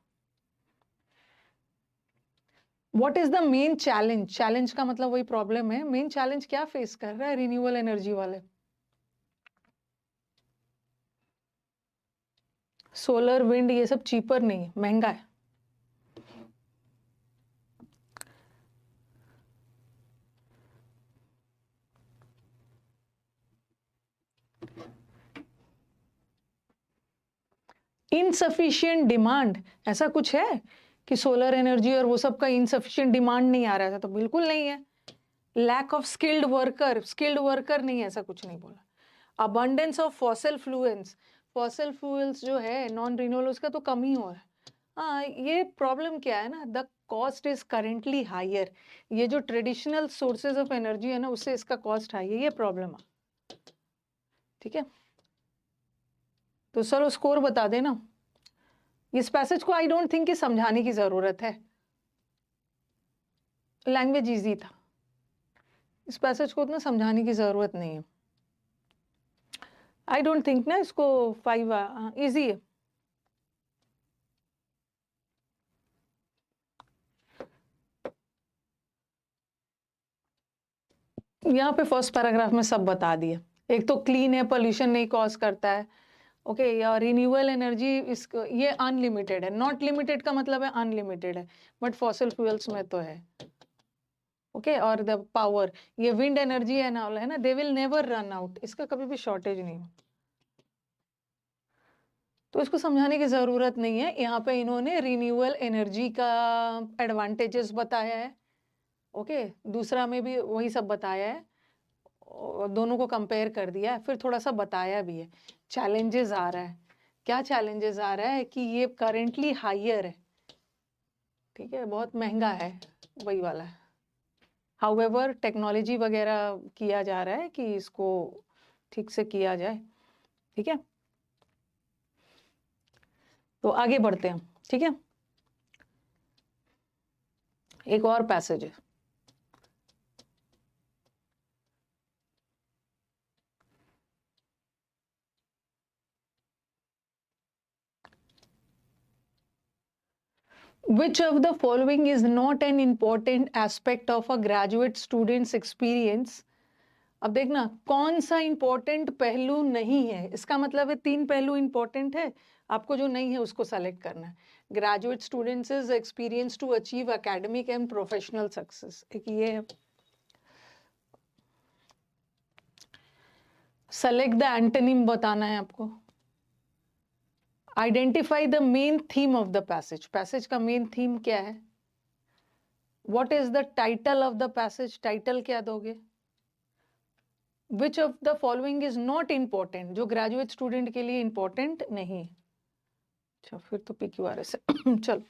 What is the main challenge? Challenge का मतलब वही प्रॉब्लम है, मेन चैलेंज क्या फेस कर रहा है रिन्यूएबल एनर्जी वाले? सोलर विंड ये सब चीपर नहीं है, महंगा है। इनसफिशिएंट डिमांड, ऐसा कुछ है कि सोलर एनर्जी और वो सब का इनसफिशिएंट डिमांड नहीं आ रहा था? तो बिल्कुल नहीं है। लैक ऑफ स्किल्ड वर्कर नहीं, ऐसा कुछ नहीं बोला। Abundance of fossil fluence, fossil fuels जो है नॉन रिन्यूएबल, उसका तो कम ही हो रहा है। हाँ, ये प्रॉब्लम क्या है ना, the cost is currently higher. ये जो ट्रेडिशनल सोर्सेज ऑफ एनर्जी है ना, उससे इसका कॉस्ट हाई है, ये प्रॉब्लम है। ठीक है, तो चलो स्कोर बता देना। इस पैसेज को आई डोंट थिंक कि समझाने की जरूरत है, लैंग्वेज इजी था, इस पैसेज को उतना समझाने की जरूरत नहीं है। आई डोंट थिंक ना इसको 5 इजी है। यहाँ पे फर्स्ट पैराग्राफ में सब बता दिया। एक तो क्लीन है, पोल्यूशन नहीं कॉज करता है, ओके, या रिन्यूएबल एनर्जी इसको, ये अनलिमिटेड है। नॉट लिमिटेड का मतलब है अनलिमिटेड है, बट फॉसिल फ्यूल्स में तो है, ओके। और द पावर, ये विंड एनर्जी है ना, they will never run out, इसका कभी भी शॉर्टेज नहीं हो, तो इसको समझाने की जरूरत नहीं है। यहाँ पे इन्होंने रिन्यूएबल एनर्जी का एडवांटेजेस बताया है, ओके, दूसरा में भी वही सब बताया है, और दोनों को कंपेयर कर दिया है, फिर थोड़ा सा बताया भी है। चैलेंजेस आ रहा है, क्या चैलेंजेस आ रहा है कि ये करेंटली हायर है, ठीक है, बहुत महंगा है, वही वाला है। हाउएवर टेक्नोलॉजी वगैरह किया जा रहा है कि इसको ठीक से किया जाए, ठीक है। तो आगे बढ़ते हैं, ठीक है। एक और पैसेज है, Which of the following is not an important aspect of a graduate student's experience? अब देखना कौन सा इंपॉर्टेंट पहलू नहीं है, इसका मतलब है 3 पहलू इंपॉर्टेंट है, आपको जो नहीं है उसको सेलेक्ट करना है। Graduate students experience to achieve academic and professional success, एक ये है। सेलेक्ट द एंटोनिम बताना है आपको। Identify the main theme of the passage, passage का मेन थीम क्या है। What is the title of the passage, title क्या दोगे। Which of the following is not important, जो ग्रेजुएट स्टूडेंट के लिए इंपॉर्टेंट नहीं। अच्छा फिर तो PQRS है चलो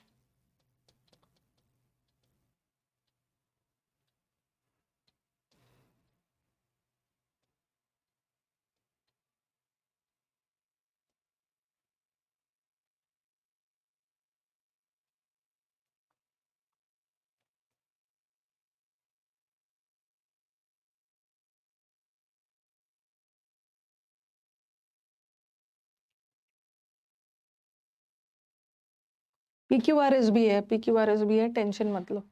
PQRS भी है, PQRS भी है, टेंशन मत लो।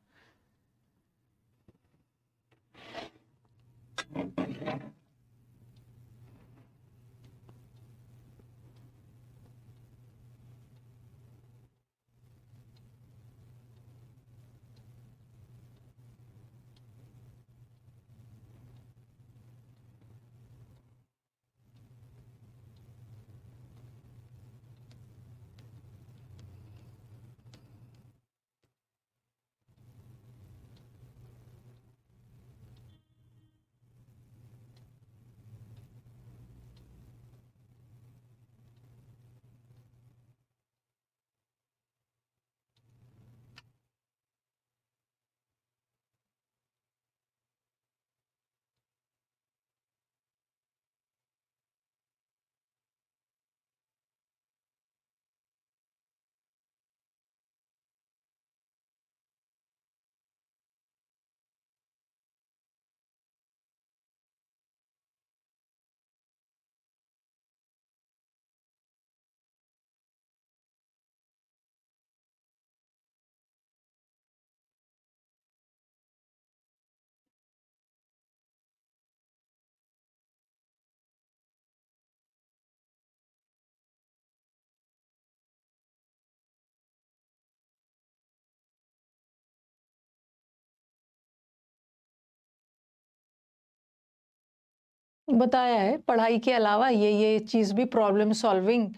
बताया है पढ़ाई के अलावा ये चीज़ भी, problem solving,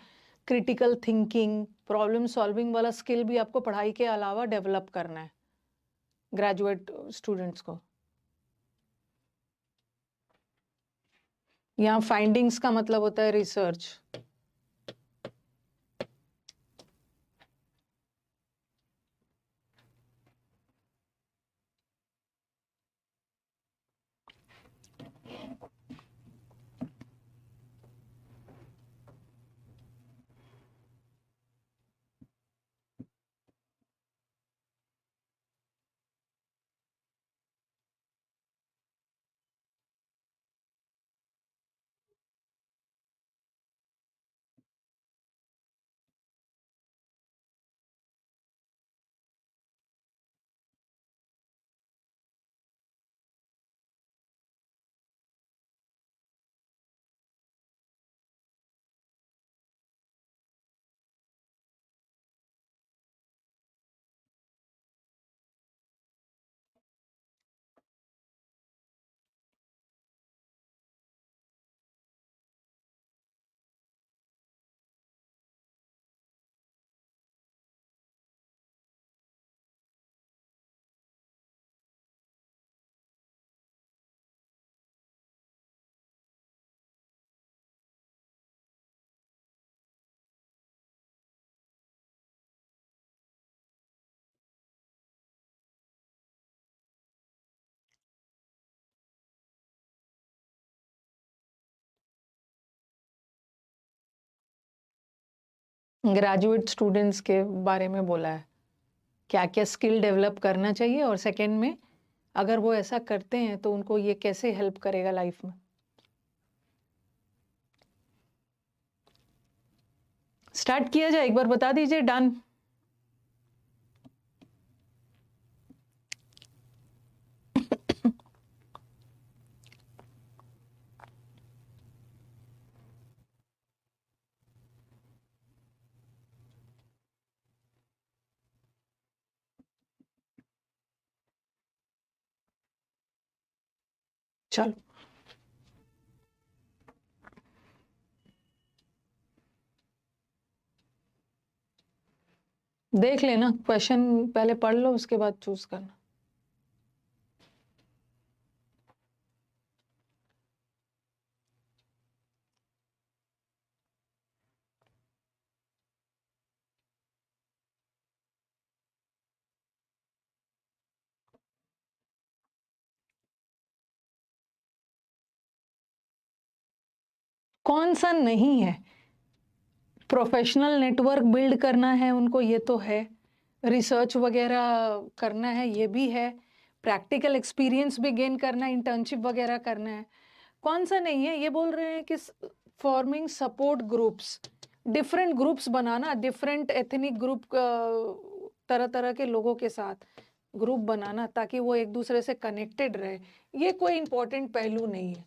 critical thinking, problem solving वाला स्किल भी आपको पढ़ाई के अलावा डेवलप करना है ग्रेजुएट स्टूडेंट्स को। यहाँ फाइंडिंग्स का मतलब होता है रिसर्च। ग्रेजुएट स्टूडेंट्स के बारे में बोला है, क्या-क्या स्किल डेवलप करना चाहिए, और सेकंड में अगर वो ऐसा करते हैं तो उनको ये कैसे हेल्प करेगा लाइफ में। स्टार्ट किया जाए, एक बार बता दीजिए। डन। चलो देख लेना, क्वेश्चन पहले पढ़ लो, उसके बाद चूज करना। कौन सा नहीं है? प्रोफेशनल नेटवर्क बिल्ड करना है उनको, ये तो है। रिसर्च वगैरह करना है, ये भी है। प्रैक्टिकल एक्सपीरियंस भी गेन करना है, इंटर्नशिप वगैरह करना है। कौन सा नहीं है? ये बोल रहे हैं कि forming support groups, different groups बनाना, डिफरेंट एथनिक ग्रुप, तरह तरह के लोगों के साथ ग्रुप बनाना ताकि वो एक दूसरे से कनेक्टेड रहे। ये कोई इंपॉर्टेंट पहलू नहीं है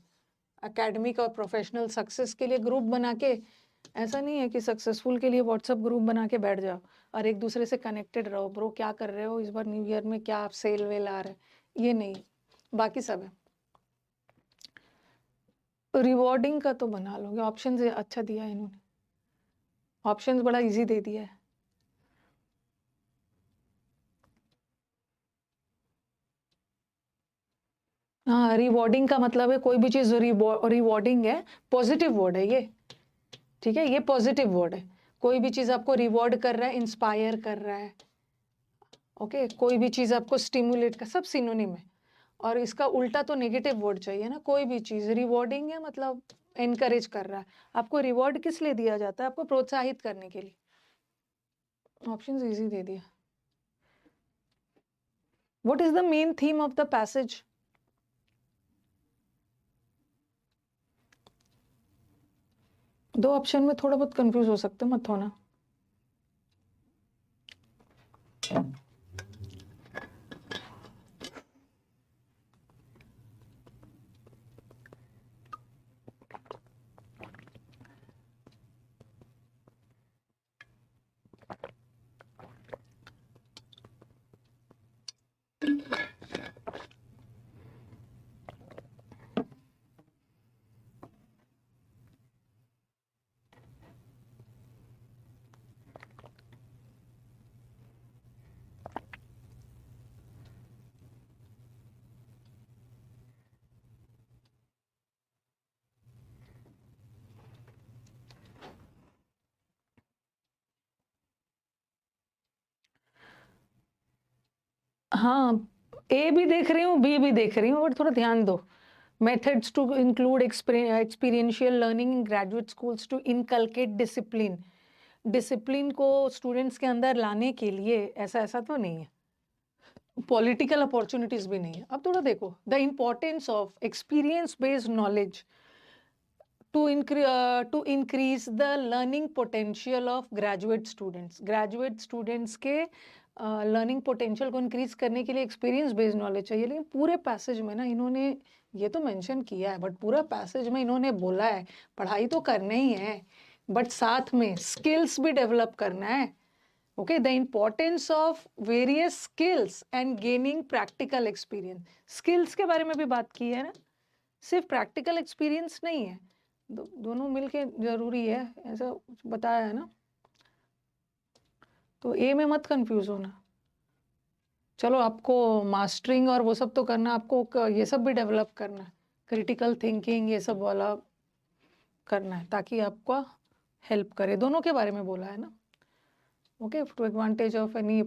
एकेडमिक और प्रोफेशनल सक्सेस के लिए। ग्रुप बना के, ऐसा नहीं है कि सक्सेसफुल के लिए व्हाट्सएप ग्रुप बना के बैठ जाओ और एक दूसरे से कनेक्टेड रहो। ब्रो क्या कर रहे हो इस बार न्यू ईयर में, क्या आप सेल वेल आ रहा है, ये नहीं, बाकी सब है। रिवॉर्डिंग का तो बना लोगे, ऑप्शन अच्छा दिया है इन्होंने, ऑप्शन बड़ा इजी दे दिया है। हाँ, रिवॉर्डिंग का मतलब है कोई भी चीज रिवॉर्डिंग है, पॉजिटिव वर्ड है ये, ठीक है, ये पॉजिटिव वर्ड है। कोई भी चीज आपको रिवॉर्ड कर रहा है, इंस्पायर कर रहा है, ओके, कोई भी चीज आपको स्टिमुलेट कर, सब सिनोनिम है। और इसका उल्टा तो नेगेटिव वर्ड चाहिए ना। कोई भी चीज रिवॉर्डिंग है मतलब एनकरेज कर रहा है। आपको रिवॉर्ड किस लिए दिया जाता है? आपको प्रोत्साहित करने के लिए। ऑप्शन इजी दे दिया। What is the main theme of the passage? दो ऑप्शन में थोड़ा बहुत कंफ्यूज हो सकते, मत होना। हाँ, ए भी देख रही हूँ, बी भी देख रही हूँ, बट थोड़ा ध्यान दो। Methods to include experiential learning in graduate schools to inculcate discipline. Discipline को स्टूडेंट्स के अंदर लाने के लिए ऐसा ऐसा तो नहीं है। पॉलिटिकल अपॉर्चुनिटीज भी नहीं है। अब थोड़ा देखो, the importance of experience based knowledge to increase the learning potential of graduate students। graduate students के लर्निंग पोटेंशियल को इंक्रीज करने के लिए एक्सपीरियंस बेस्ड नॉलेज चाहिए। लेकिन पूरे पैसेज में ना इन्होंने ये तो मेंशन किया है, बट पूरा पैसेज में इन्होंने बोला है पढ़ाई तो करना ही है, बट साथ में स्किल्स भी डेवलप करना है। Okay, the importance of various skills and gaining practical experience. Skills के बारे में भी बात की है ना, सिर्फ प्रैक्टिकल एक्सपीरियंस नहीं है, दोनों मिलके जरूरी है, ऐसा बताया है ना। तो ए में मत कंफ्यूज होना। चलो, आपको मास्टरिंग और वो सब तो करना, आपको ये सब भी डेवलप करना है, क्रिटिकल थिंकिंग ये सब वाला करना है ताकि आपको हेल्प करे। दोनों के बारे में बोला है ना। Okay, to advantage of any,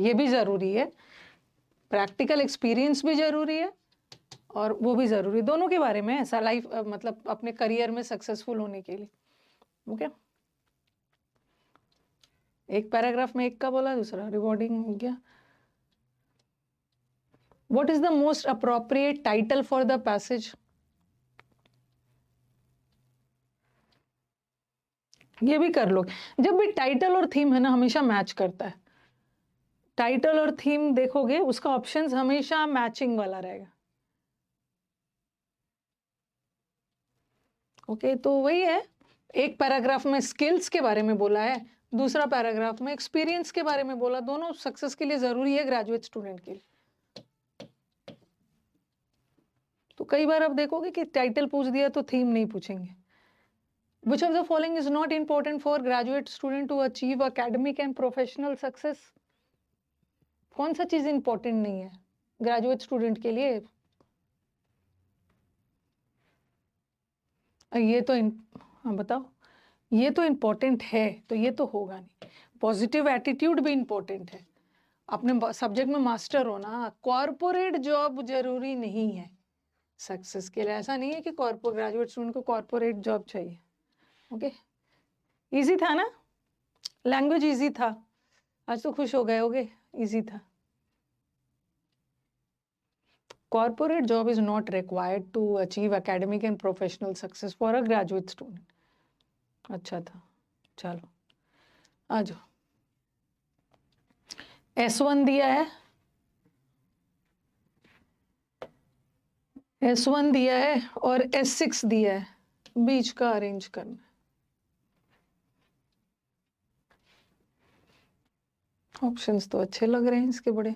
ये भी ज़रूरी है, प्रैक्टिकल एक्सपीरियंस भी ज़रूरी है और वो भी ज़रूरी, दोनों के बारे में ऐसा लाइफ मतलब अपने करियर में सक्सेसफुल होने के लिए। ओके, एक पैराग्राफ में एक का बोला, दूसरा रिवॉर्डिंग हो गया। What is the most appropriate title for the passage? ये भी कर लो। जब भी टाइटल और थीम है ना, हमेशा मैच करता है। टाइटल और थीम देखोगे उसका ऑप्शंस हमेशा मैचिंग वाला रहेगा। ओके, तो वही है, एक पैराग्राफ में स्किल्स के बारे में बोला है, दूसरा पैराग्राफ में एक्सपीरियंस के बारे में बोला। दोनों सक्सेस के लिए जरूरी है ग्रेजुएट स्टूडेंट के लिए। तो कई बार आप देखोगे कि टाइटल पूछ दिया तो थीम नहीं पूछेंगे। Which of the following is not important for graduate student to achieve academic and professional success? कौन सा चीज इंपॉर्टेंट नहीं है ग्रेजुएट स्टूडेंट के लिए? ये तो हाँ बताओ, ये तो इम्पोर्टेंट है, तो ये तो होगा नहीं। पॉजिटिव एटीट्यूड भी इम्पोर्टेंट है, अपने सब्जेक्ट में मास्टर होना। कॉर्पोरेट जॉब जरूरी नहीं है सक्सेस के लिए। ऐसा नहीं है कि ग्रेजुएट स्टूडेंट को कॉर्पोरेट जॉब चाहिए। ओके, इजी था ना, लैंग्वेज इजी था, आज तो खुश हो गए होगे, इजी था। Corporate job is not required to achieve academic and professional success for a graduate student. अच्छा था, चलो आ जाओ। S1 दिया है, S1 दिया है और S6 दिया है, बीच का अरेंज करना। ऑप्शंस तो अच्छे लग रहे हैं इसके बड़े।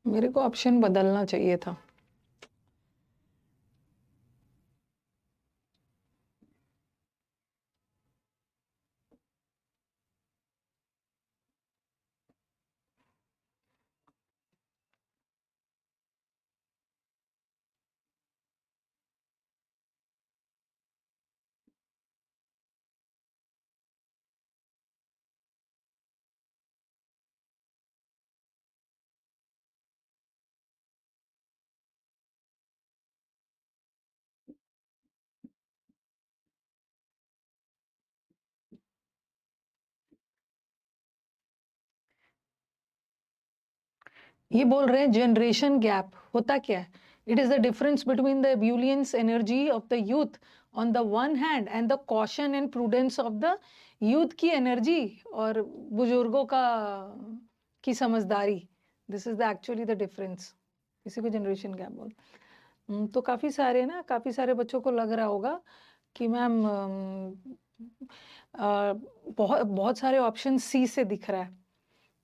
मेरे को ऑप्शन बदलना चाहिए था। ये बोल रहे हैं जनरेशन गैप होता क्या है? It is the difference between the ebullience energy of the youth on the one hand and the caution and prudence of the youth की एनर्जी और बुजुर्गों का की समझदारी। This is the actually the difference, इसी को जनरेशन गैप बोल। तो काफ़ी सारे बच्चों को लग रहा होगा कि मैम बहुत बहुत सारे ऑप्शन सी से दिख रहा है।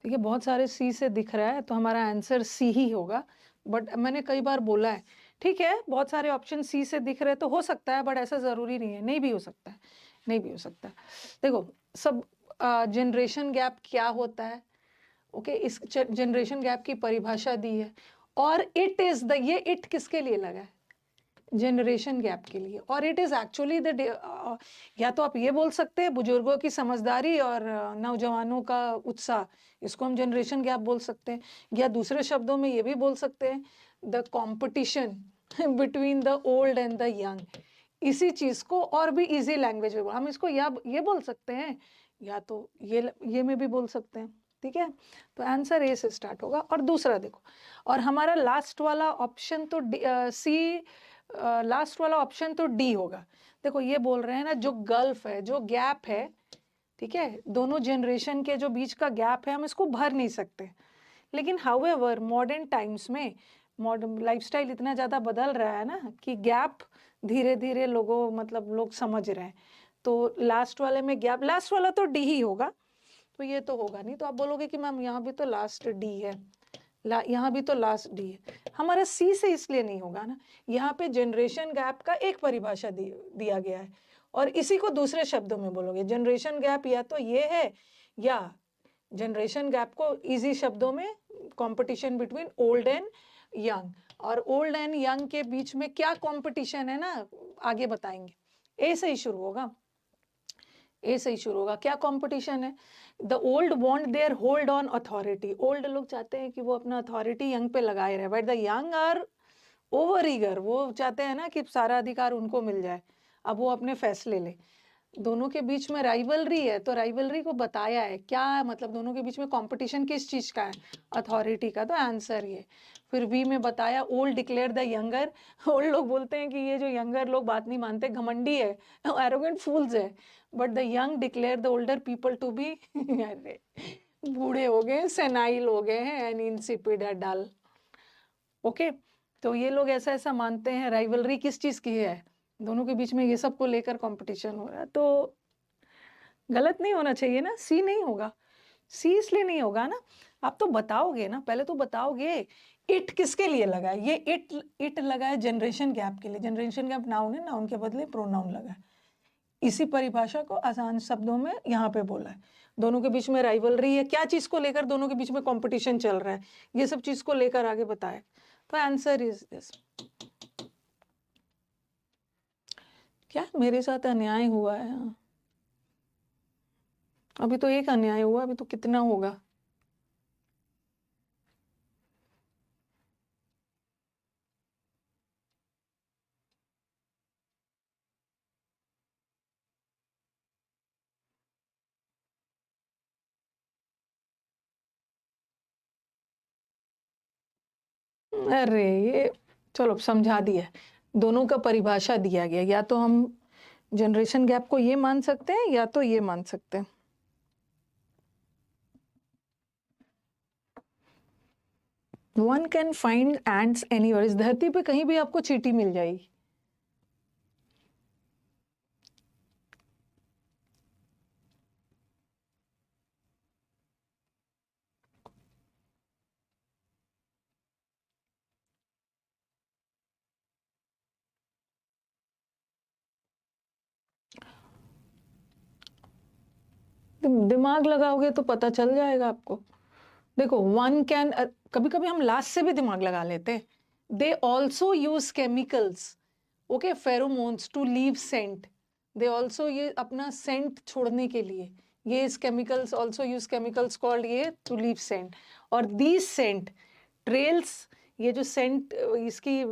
ठीक है, बहुत सारे सी से दिख रहा है तो हमारा आंसर सी ही होगा। बट मैंने कई बार बोला है, ठीक है बहुत सारे ऑप्शन सी से दिख रहे तो हो सकता है, बट ऐसा ज़रूरी नहीं है, नहीं भी हो सकता है, नहीं भी हो सकता है। देखो सब जनरेशन गैप क्या होता है, ओके इस जनरेशन गैप की परिभाषा दी है और इट इज़ द, ये इट किसके लिए लगा है? जनरेशन गैप के लिए। और इट इज़ एक्चुअली द, या तो आप ये बोल सकते हैं बुजुर्गों की समझदारी और नौजवानों का उत्साह, इसको हम जनरेशन गैप बोल सकते हैं। या दूसरे शब्दों में ये भी बोल सकते हैं the competition between the old and the young. इसी चीज़ को और भी इजी लैंग्वेज में हम इसको या ये बोल सकते हैं, या तो ये में भी बोल सकते हैं। ठीक है, तो आंसर ए से स्टार्ट होगा। और दूसरा देखो, और हमारा लास्ट वाला ऑप्शन तो सी, लास्ट वाला ऑप्शन तो डी होगा। देखो ये बोल रहे हैं ना, जो गल्फ है, जो गैप है, ठीक है दोनों जनरेशन के जो बीच का गैप है, हम इसको भर नहीं सकते। लेकिन हाउएवर मॉडर्न टाइम्स में मॉडर्न लाइफस्टाइल इतना ज़्यादा बदल रहा है ना कि गैप धीरे धीरे लोग समझ रहे हैं। तो लास्ट वाले में गैप, लास्ट वाला तो डी ही होगा, तो ये तो होगा नहीं। तो आप बोलोगे कि मैम यहाँ भी तो लास्ट डी है, यहाँ भी तो लास्ट डी है। हमारा सी से इसलिए नहीं होगा ना, यहाँ पे जनरेशन गैप का एक परिभाषा दिया गया है और इसी को दूसरे शब्दों में बोलोगे। जनरेशन गैप या तो ये है, या जनरेशन गैप को इजी शब्दों में competition between old and young. और ओल्ड एंड यंग के बीच में क्या कंपटीशन है ना, आगे बताएंगे। ए से ही शुरू होगा, ए से ही शुरू होगा। क्या कंपटीशन है? The old want there hold on authority. Old लोग चाहते हैं कि वो अपना अथॉरिटी यंग पे लगाए रहे, but the young are over eager. वो चाहते हैं ना कि सारा अधिकार उनको मिल जाए, अब वो अपने फैसले ले। दोनों के बीच में राइवलरी है, तो राइवलरी को बताया है क्या, मतलब दोनों के बीच में कंपटीशन किस चीज का है? अथॉरिटी का। तो आंसर ये। फिर बी में बताया old declare the younger. Old लोग बोलते हैं कि ये जो यंगर लोग बात नहीं मानते, घमंडी है, एरोगेंट फूल्स है। But the young declare the older people to be अरे बूढ़े हो गए, सेनाइल हो गए हैं एंड इंसिपिड है, डल। ओके, तो ये लोग ऐसा ऐसा मानते हैं। राइवलरी किस चीज की है? दोनों के बीच में ये सब को लेकर कंपटीशन हो रहा है। तो गलत नहीं होना चाहिए ना, सी नहीं होगा। सी इसलिए नहीं होगा ना, आप तो बताओगे ना, पहले तो बताओगे इट किसके लिए लगा है। ये इट लगा है जनरेशन गैप के लिए। जनरेशन गैप नाउन है, नाउन के बदले प्रोनाउन लगा है। इसी परिभाषा को आसान शब्दों में यहाँ पे बोला है। दोनों के बीच में राइवलरी है, क्या चीज को लेकर दोनों के बीच में कंपटीशन चल रहा है, ये सब चीज को लेकर आगे बताया। तो आंसर इज दिस। क्या मेरे साथ अन्याय हुआ है? अभी तो एक अन्याय हुआ, अभी तो कितना होगा? अरे ये चलो समझा दिया, दोनों का परिभाषा दिया गया, या तो हम जनरेशन गैप को ये मान सकते हैं या तो ये मान सकते हैं। One can find ends anywhere, इस धरती पे कहीं भी आपको चींटी मिल जाएगी। दिमाग लगाओगे तो पता चल जाएगा आपको। देखो वन कैन, कभी कभी हम लास्ट से भी दिमाग लगा लेते हैं। They also use chemicals, okay, pheromones to leave scent. They also, ये अपना सेंट छोड़ने के लिए ये इस chemicals also use chemicals called ये टू लीव सेंट। और दीज सेंट ट्रेल्स, ये जो सेंट, इसकी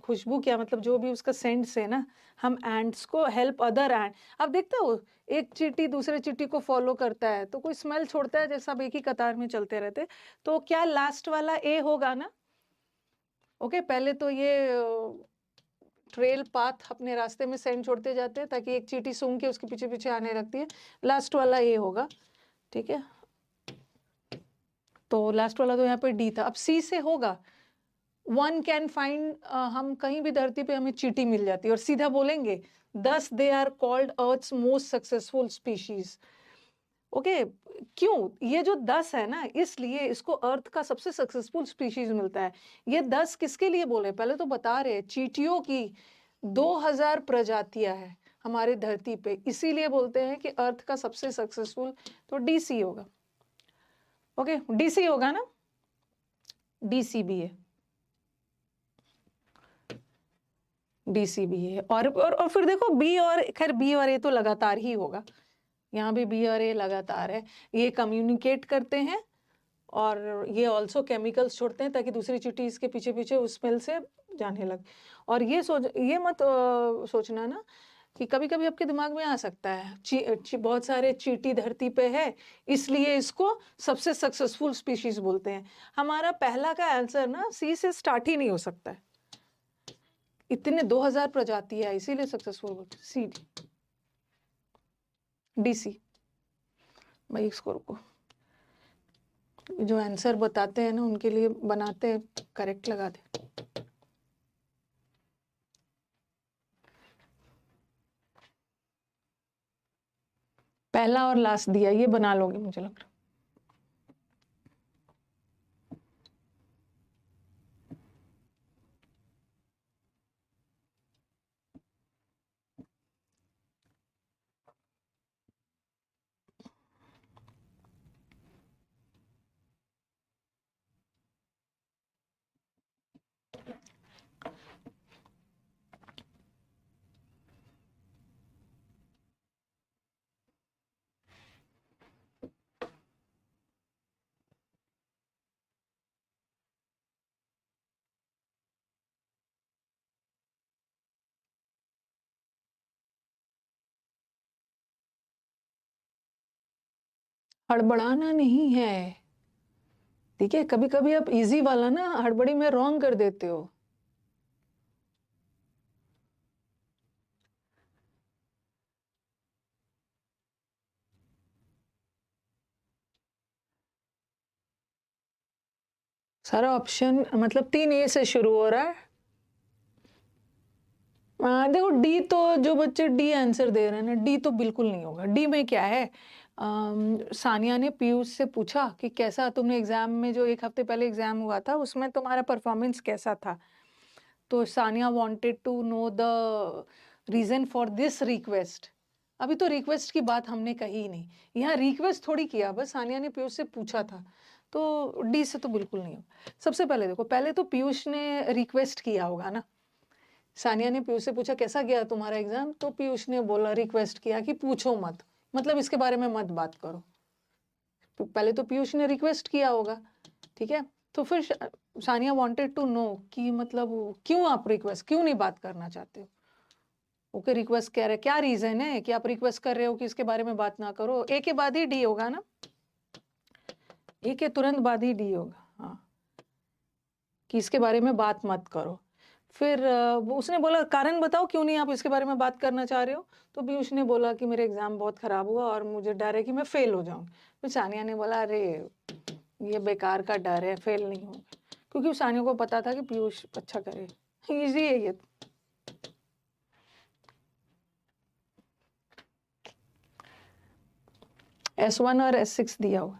खुशबू, क्या मतलब जो भी उसका सेंट से ना, हम एंड्स को हेल्प अदर एंड। अब देखते हो एक चींटी दूसरे चींटी को फॉलो करता है तो कोई स्मेल छोड़ता है, जैसा अब एक ही कतार में चलते रहते, तो क्या लास्ट वाला ए होगा ना। ओके, पहले तो ये ट्रेल पाथ अपने रास्ते में सेंड छोड़ते जाते हैं ताकि एक चींटी सूंघ के उसके पीछे पीछे आने लगती है, लास्ट वाला ए होगा। ठीक है, तो लास्ट वाला तो यहाँ पे डी था, अब सी से होगा वन कैन फाइंड, हम कहीं भी धरती पे हमें चींटी मिल जाती है और सीधा बोलेंगे दस they are called earth's most successful species. Okay, क्यों ये जो 10 है ना, इसलिए इसको अर्थ का सबसे सक्सेसफुल स्पीशीज मिलता है। ये 10 किसके लिए बोले, पहले तो बता रहे, चींटियों की 2000 प्रजातियां हैं हमारे धरती पे, इसीलिए बोलते हैं कि अर्थ का सबसे सक्सेसफुल, तो डीसी होगा। ओके, डीसी होगा ना, डीसी भी है, डीसी भी है। और फिर देखो बी, और खैर बी और ए तो लगातार ही होगा, यहाँ भी बी और ए लगातार है। ये कम्युनिकेट करते हैं और ये ऑल्सो केमिकल्स छोड़ते हैं ताकि दूसरी चींटी इसके पीछे पीछे उस स्मेल से जाने लगे। और ये मत सोचना ना कि कभी कभी आपके दिमाग में आ सकता है बहुत सारे चींटी धरती पे है इसलिए इसको सबसे सक्सेसफुल स्पीशीज बोलते हैं। हमारा पहला का आंसर ना सी से स्टार्ट ही नहीं हो सकता है, इतने 2000 प्रजाति है इसीलिए सक्सेसफुल बोलते हैं। सी डी सी, भाई इसको रुको, जो आंसर बताते हैं ना उनके लिए बनाते हैं, करेक्ट लगा दे। पहला और लास्ट दिया, ये बना लोगे मुझे लग रहा। हड़बड़ाना नहीं है, ठीक है, कभी कभी आप इजी वाला ना हड़बड़ी में रॉन्ग कर देते हो। सारा ऑप्शन मतलब 3 ए से शुरू हो रहा है। देखो डी तो, जो बच्चे डी आंसर दे रहे हैं ना, डी तो बिल्कुल नहीं होगा। डी में क्या है, सानिया ने पीयूष से पूछा कि कैसा तुमने एग्जाम में, जो 1 हफ्ते पहले एग्जाम हुआ था उसमें तुम्हारा परफॉर्मेंस कैसा था, तो Sania wanted to know the reason for this request. अभी तो रिक्वेस्ट की बात हमने कही ही नहीं, यहाँ रिक्वेस्ट थोड़ी किया, बस सानिया ने पीयूष से पूछा था, तो डी से तो बिल्कुल नहीं होगा। सबसे पहले देखो, पहले तो पीयूष ने रिक्वेस्ट किया होगा ना, सानिया ने पीयूष से पूछा कैसा गया तुम्हारा एग्जाम, तो पीयूष ने बोला, रिक्वेस्ट किया कि पूछो मत, मतलब इसके बारे में मत बात करो। तो पहले तो पीयूष ने रिक्वेस्ट किया होगा, ठीक है, तो फिर सानिया वांटेड टू नो कि मतलब क्यों आप रिक्वेस्ट, क्यों नहीं बात करना चाहते हो। ओके, रिक्वेस्ट कह रहे, क्या रीजन है कि आप रिक्वेस्ट कर रहे हो कि इसके बारे में बात ना करो। ए के बाद ही डी होगा ना, ए के तुरंत बाद ही डी होगा। हाँ, कि इसके बारे में बात मत करो। फिर वो उसने बोला कारण बताओ क्यों नहीं आप इसके बारे में बात करना चाह रहे हो? तो पीयूष ने बोला कि मेरे एग्ज़ाम बहुत ख़राब हुआ और मुझे डर है कि मैं फ़ेल हो जाऊँ। फिर सानिया ने बोला अरे ये बेकार का डर है, फ़ेल नहीं होगा। क्योंकि सानिया को पता था कि पीयूष अच्छा करेगा। ईज़ी है ये। S1 और S6 दिया हुआ।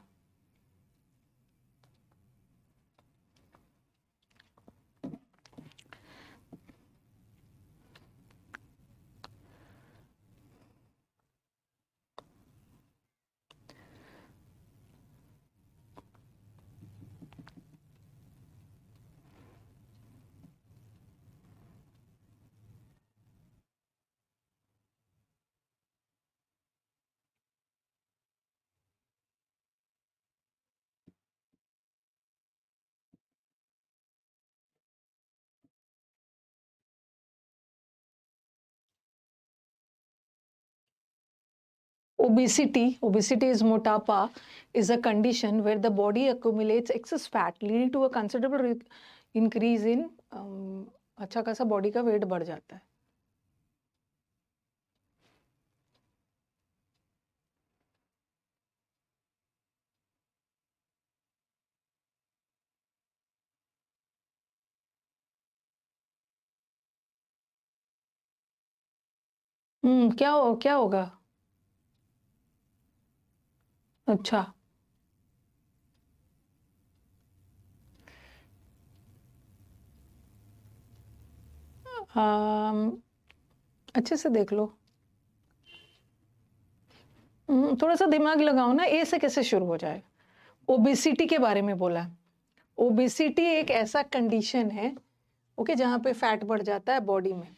Obesity is motapa, is a condition where the body accumulates excess fat, leading to a considerable increase in अच्छा खासा बॉडी का वेट बढ़ जाता है। क्या होगा? अच्छा। अच्छे से देख लो। थोड़ा सा दिमाग लगाओ ना, ए से कैसे शुरू हो जाएगा? ओबेसिटी के बारे में बोला है। ओबेसिटी एक ऐसा कंडीशन है, ओके, जहाँ पे फैट बढ़ जाता है बॉडी में,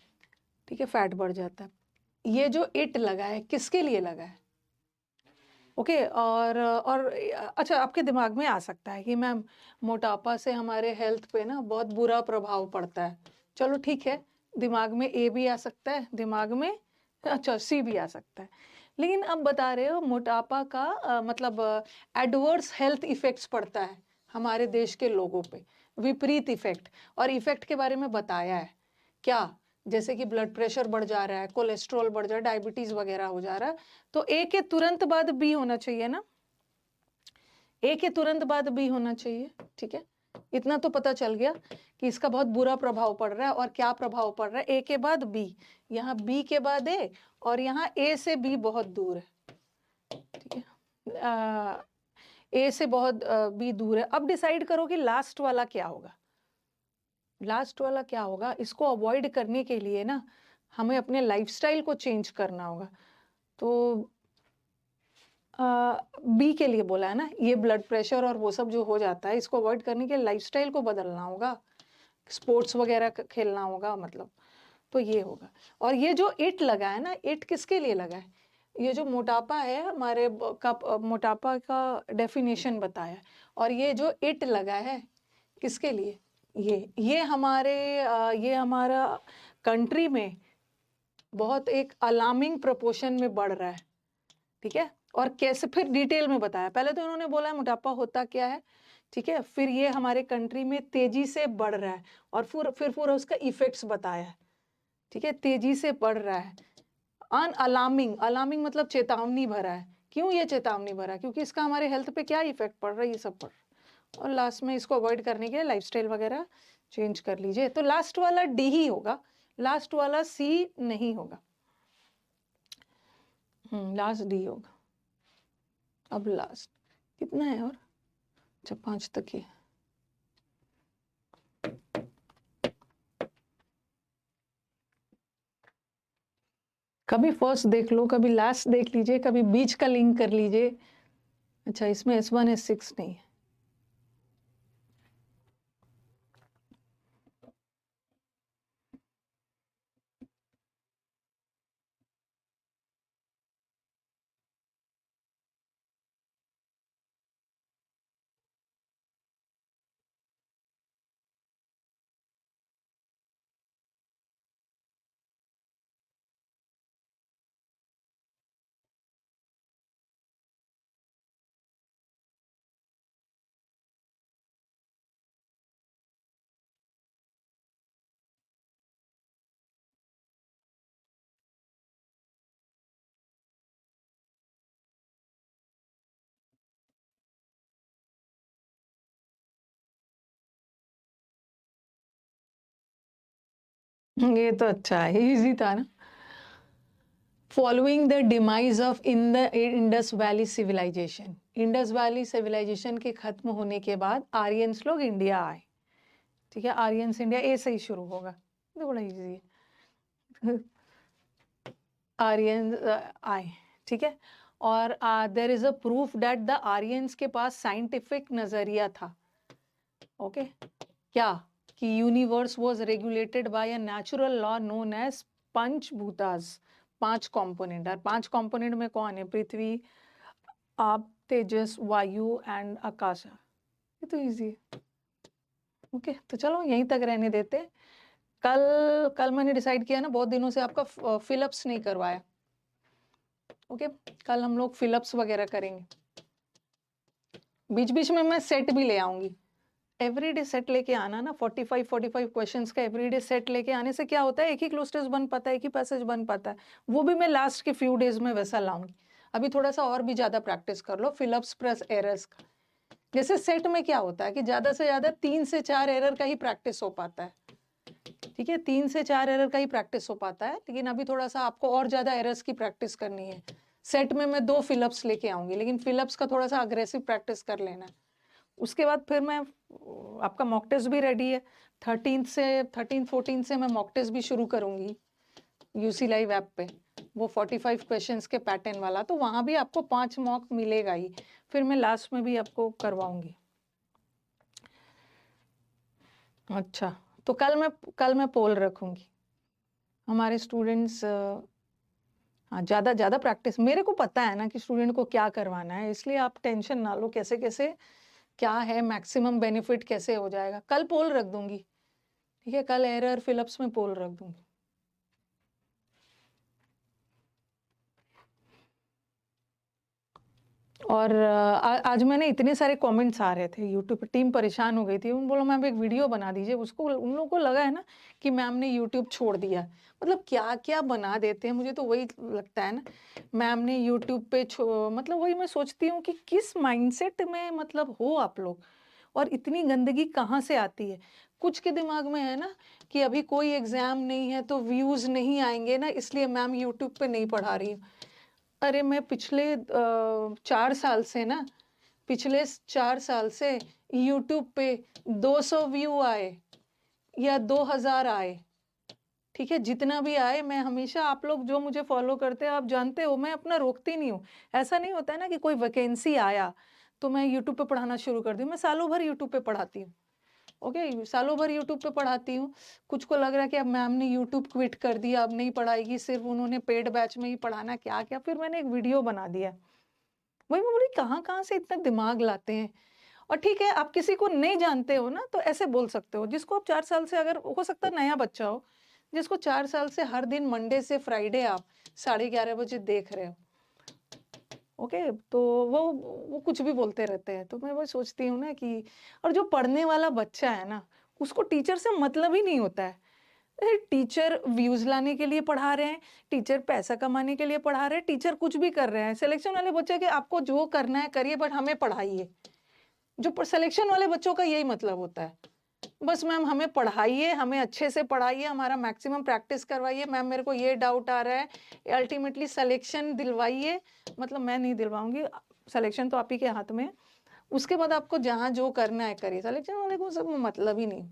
ठीक है, फैट बढ़ जाता है। ये जो इट लगा है किसके लिए लगा है? ओके, और अच्छा आपके दिमाग में आ सकता है कि मैम मोटापा से हमारे हेल्थ पे ना बहुत बुरा प्रभाव पड़ता है। चलो ठीक है, दिमाग में ए भी आ सकता है, दिमाग में अच्छा सी भी आ सकता है। लेकिन अब बता रहे हो मोटापा का मतलब एडवर्स हेल्थ इफेक्ट्स पड़ता है हमारे देश के लोगों पे, विपरीत इफेक्ट, और इफेक्ट के बारे में बताया है क्या? जैसे कि ब्लड प्रेशर बढ़ जा रहा है, कोलेस्ट्रॉल बढ़ जा रहा है, डायबिटीज वगैरह हो जा रहा है। तो ए के तुरंत बाद बी होना चाहिए ना, ए के तुरंत बाद बी होना चाहिए, ठीक है। इतना तो पता चल गया कि इसका बहुत बुरा प्रभाव पड़ रहा है, और क्या प्रभाव पड़ रहा है? ए के बाद बी, यहाँ बी के बाद ए, और यहाँ ए से बी बहुत दूर है, ठीक है। ए से बहुत बी दूर है। अब डिसाइड करो कि लास्ट वाला क्या होगा। लास्ट वाला क्या होगा? इसको अवॉइड करने के लिए ना हमें अपने लाइफस्टाइल को चेंज करना होगा। तो बी के लिए बोला है ना, ये ब्लड प्रेशर और वो सब जो हो जाता है, इसको अवॉइड करने के लिए लाइफस्टाइल को बदलना होगा, स्पोर्ट्स वगैरह खेलना होगा, मतलब तो ये होगा। और ये जो इट लगा है ना, इट किसके लिए लगा है? ये जो मोटापा है हमारे मोटापा का डेफिनेशन बताया, और ये जो इट लगा है किसके लिए? ये हमारे ये हमारा कंट्री में बहुत एक अलार्मिंग प्रोपोर्शन में बढ़ रहा है, ठीक है। और कैसे, फिर डिटेल में बताया। पहले तो इन्होंने बोला मोटापा होता क्या है, ठीक है, फिर ये हमारे कंट्री में तेजी से बढ़ रहा है, और फिर पूरा उसका इफेक्ट्स बताया है, ठीक है। तेजी से बढ़ रहा है, अलार्मिंग, अलार्मिंग मतलब चेतावनी भरा है। क्यों ये चेतावनी भरा है? क्योंकि इसका हमारे हेल्थ पे क्या इफेक्ट पड़ रहा है, ये सब पड़ रहा है। और लास्ट में इसको अवॉइड करने के लिए लाइफस्टाइल वगैरह चेंज कर लीजिए। तो लास्ट वाला डी ही होगा, लास्ट वाला सी नहीं होगा। लास्ट डी होगा। अब लास्ट कितना है? और अच्छा 5 तक ही। कभी फर्स्ट देख लो, कभी लास्ट देख लीजिए, कभी बीच का लिंक कर लीजिए। अच्छा, इसमें S1 S6 नहीं है। ये तो अच्छा है, इजी था ना। Following the demise of in the Indus Valley civilisation, Indus Valley civilisation के खत्म होने के बाद आर्यंस लोग इंडिया आए। ठीक है, आर्यंस इंडिया, ए से ही शुरू होगा, तो बड़ा इजी है। आर्यंस आए, ठीक है। और there is a proof that the Aryans के पास साइंटिफिक नजरिया था। ओके, क्या कि universe was regulated by a natural law known as पंचभूतास, 5 कंपोनेंट। और 5 कंपोनेंट में कौन है? पृथ्वी, आप, तेजस, वायु एंड आकाश। ये तो इजी है। ओके, तो चलो यहीं तक रहने देते। कल मैंने डिसाइड किया ना, बहुत दिनों से आपका फिलअप्स नहीं करवाया। ओके, कल हम लोग फिलअप्स वगैरह करेंगे। बीच बीच में मैं सेट भी ले आऊंगी। एवरीडे सेट लेके आना ना, 45 क्वेश्चंस का एवरीडे सेट लेके आने से क्या होता है, एक ही क्लोज टेस्ट बन पाता है, एक ही पैसेज बन पाता है। वो भी मैं लास्ट के फ्यू डेज में वैसा लाऊंगी। अभी थोड़ा सा और भी ज्यादा प्रैक्टिस कर लो फिलअप्स प्लस एरर्स का। जैसे सेट में क्या होता है कि ज्यादा से ज्यादा 3 से 4 एरर का ही प्रैक्टिस हो पाता है। ठीक है, 3 से 4 एरर का ही प्रैक्टिस हो पाता है, लेकिन अभी थोड़ा सा आपको और ज्यादा एरर्स की प्रैक्टिस करनी है। सेट में मैं 2 फिलअप्स लेके आऊंगी, लेकिन फिलअप्स का थोड़ा सा अग्रेसिव प्रैक्टिस कर लेना है। उसके बाद फिर मैं, आपका मॉक टेस्ट भी रेडी है। 13 14 से मैं मॉक टेस्ट भी शुरू करूंगी यूसी लाइव ऐप पे, वो 45 क्वेश्चंस के पैटर्न वाला। तो वहां भी आपको 5 मॉक मिलेगा ही, फिर मैं लास्ट में भी आपको करवाऊंगी। अच्छा, तो कल मैं पोल रखूंगी। हमारे स्टूडेंट्स, हाँ, ज़्यादा ज़्यादा प्रैक्टिस, मेरे को पता है ना कि स्टूडेंट को क्या करवाना है, इसलिए आप टेंशन ना लो। कैसे कैसे क्या है, मैक्सिमम बेनिफिट कैसे हो जाएगा, कल पोल रख दूंगी। ठीक है, कल एरर फिलअप्स में पोल रख दूंगी। और आज मैंने इतने सारे कमेंट्स आ रहे थे यूट्यूब पे, टीम परेशान हो गई थी। उन बोलो मैम एक वीडियो बना दीजिए। उसको उन लोगों को लगा है ना कि मैम ने यूट्यूब छोड़ दिया। मतलब क्या क्या बना देते हैं, मुझे तो वही लगता है ना, मैम ने यूट्यूब पे मतलब वही मैं सोचती हूँ कि किस माइंडसेट में मतलब हो आप लोग, और इतनी गंदगी कहाँ से आती है। कुछ के दिमाग में है ना कि अभी कोई एग्जाम नहीं है तो व्यूज नहीं आएंगे ना, इसलिए मैम यूट्यूब पे नहीं पढ़ा रही हूँ। अरे मैं पिछले 4 साल से ना, पिछले 4 साल से यूट्यूब पे 200 व्यू आए या 2000 आए, ठीक है, जितना भी आए, मैं हमेशा, आप लोग जो मुझे फॉलो करते हैं आप जानते हो, मैं अपना रोकती नहीं हूँ। ऐसा नहीं होता है ना कि कोई वैकेंसी आया तो मैं यूट्यूब पे पढ़ाना शुरू कर दूँ। मैं सालों भर यूट्यूब पे पढ़ाती हूँ। ओके, सालों भर यूट्यूब पे पढ़ाती हूँ। कुछ को लग रहा है कि अब मैम ने यूट्यूब क्विट कर दिया, अब नहीं पढ़ाएगी, सिर्फ उन्होंने पेड बैच में ही पढ़ाना, क्या क्या। फिर मैंने एक वीडियो बना दिया। वही मैं बोली, कहाँ कहाँ से इतना दिमाग लाते हैं। और ठीक है, आप किसी को नहीं जानते हो ना तो ऐसे बोल सकते हो। जिसको आप 4 साल से, अगर हो सकता है नया बच्चा हो, जिसको 4 साल से हर दिन मंडे से फ्राइडे आप 11:30 बजे देख रहे हो, ओके, तो वो कुछ भी बोलते रहते हैं। तो मैं वही सोचती हूँ ना कि, और जो पढ़ने वाला बच्चा है ना, उसको टीचर से मतलब ही नहीं होता है। टीचर व्यूज लाने के लिए पढ़ा रहे हैं, टीचर पैसा कमाने के लिए पढ़ा रहे हैं, टीचर कुछ भी कर रहे हैं। सिलेक्शन वाले बच्चे के आपको जो करना है करिए, बट हमें पढ़ाइए। जो सिलेक्शन वाले बच्चों का यही मतलब होता है, बस मैम हमें पढ़ाइए, हमें अच्छे से पढ़ाइए, हमारा मैक्सिमम प्रैक्टिस करवाइए, मैम मेरे को ये डाउट आ रहा है, अल्टीमेटली सिलेक्शन दिलवाइए। मतलब मैं नहीं दिलवाऊंगी, सिलेक्शन तो आप ही के हाथ में है। उसके बाद आपको जहाँ जो करना है करिए, सिलेक्शन वाले को सब मतलब ही नहीं।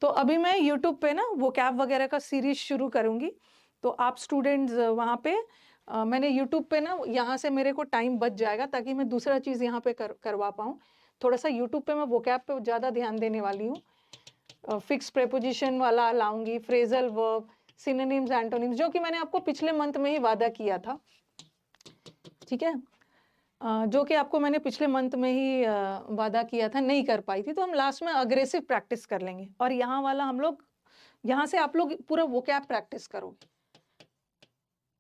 तो अभी मैं यूट्यूब पे ना वो कैब वगैरह का सीरीज शुरू करूंगी। तो आप स्टूडेंट्स वहाँ पे, मैंने यूट्यूब पे ना, यहाँ से मेरे को टाइम बच जाएगा ताकि मैं दूसरा चीज़ यहाँ पे करवा पाऊँ। थोड़ा सा यूट्यूब पे मैं वोकैब पे ज़्यादा ध्यान देने वाली हूँ। फिक्स प्रेपोजिशन वाला लाऊंगी, फ्रेजल वर्ब, सिनोनिम्स, एंटोनिम्स, जो कि मैंने आपको पिछले मंथ में ही वादा किया था। ठीक है, जो कि आपको मैंने पिछले मंथ में ही वादा किया था, नहीं कर पाई थी। तो हम लास्ट में अग्रेसिव प्रैक्टिस कर लेंगे, और यहाँ वाला हम लोग, यहाँ से आप लोग पूरा वोकैब प्रैक्टिस करोगे।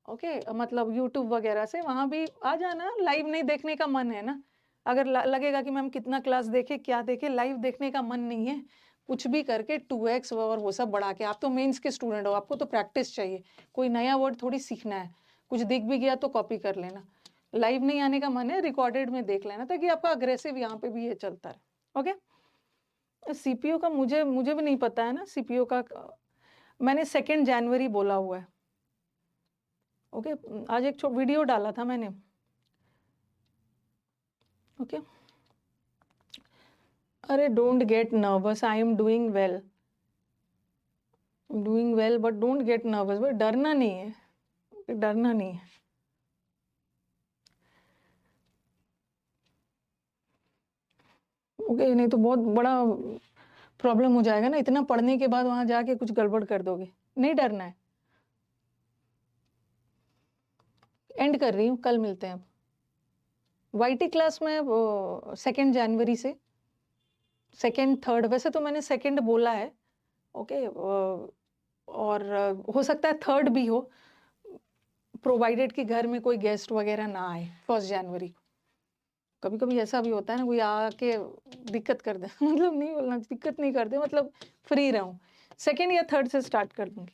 ओके, मतलब यूट्यूब वगैरह से वहाँ भी आ जाना। लाइव नहीं देखने का मन है ना, अगर लगेगा कि मैम कितना क्लास देखे क्या देखे, लाइव देखने का मन नहीं है, कुछ भी करके 2x और वो सब बढ़ा के। आप तो मेंस के स्टूडेंट हो, आपको तो प्रैक्टिस चाहिए, कोई नया वर्ड थोड़ी सीखना है। कुछ दिख भी गया तो कॉपी कर लेना। लाइव नहीं आने का मन है, रिकॉर्डेड में देख लेना, ताकि आपका अग्रेसिव यहाँ पे भी ये चलता रहे। ओके, सीपीयू का मुझे भी नहीं पता है ना, सीपीयू का मैंने 2 जनवरी बोला हुआ है। ओके, आज एक वीडियो डाला था मैंने। ओके, अरे don't get nervous, I am doing well, but don't get nervous. But डरना नहीं है, डरना नहीं है। ओके, नहीं तो बहुत बड़ा प्रॉब्लम हो जाएगा ना, इतना पढ़ने के बाद वहां जाके कुछ गड़बड़ कर दोगे। नहीं डरना है। एंड कर रही हूँ, कल मिलते हैं। वाईटी क्लास में 2 जनवरी से 2nd 3rd, वैसे तो मैंने 2nd बोला है। ओके, और हो सकता है 3rd भी हो, प्रोवाइडेड कि घर में कोई गेस्ट वगैरह ना आए 1 जनवरी को। कभी कभी ऐसा भी होता है ना, कोई आके दिक्कत कर दे मतलब नहीं बोलना, दिक्कत नहीं करते, मतलब फ्री रहूं। 2nd या 3rd से स्टार्ट कर दूंगी।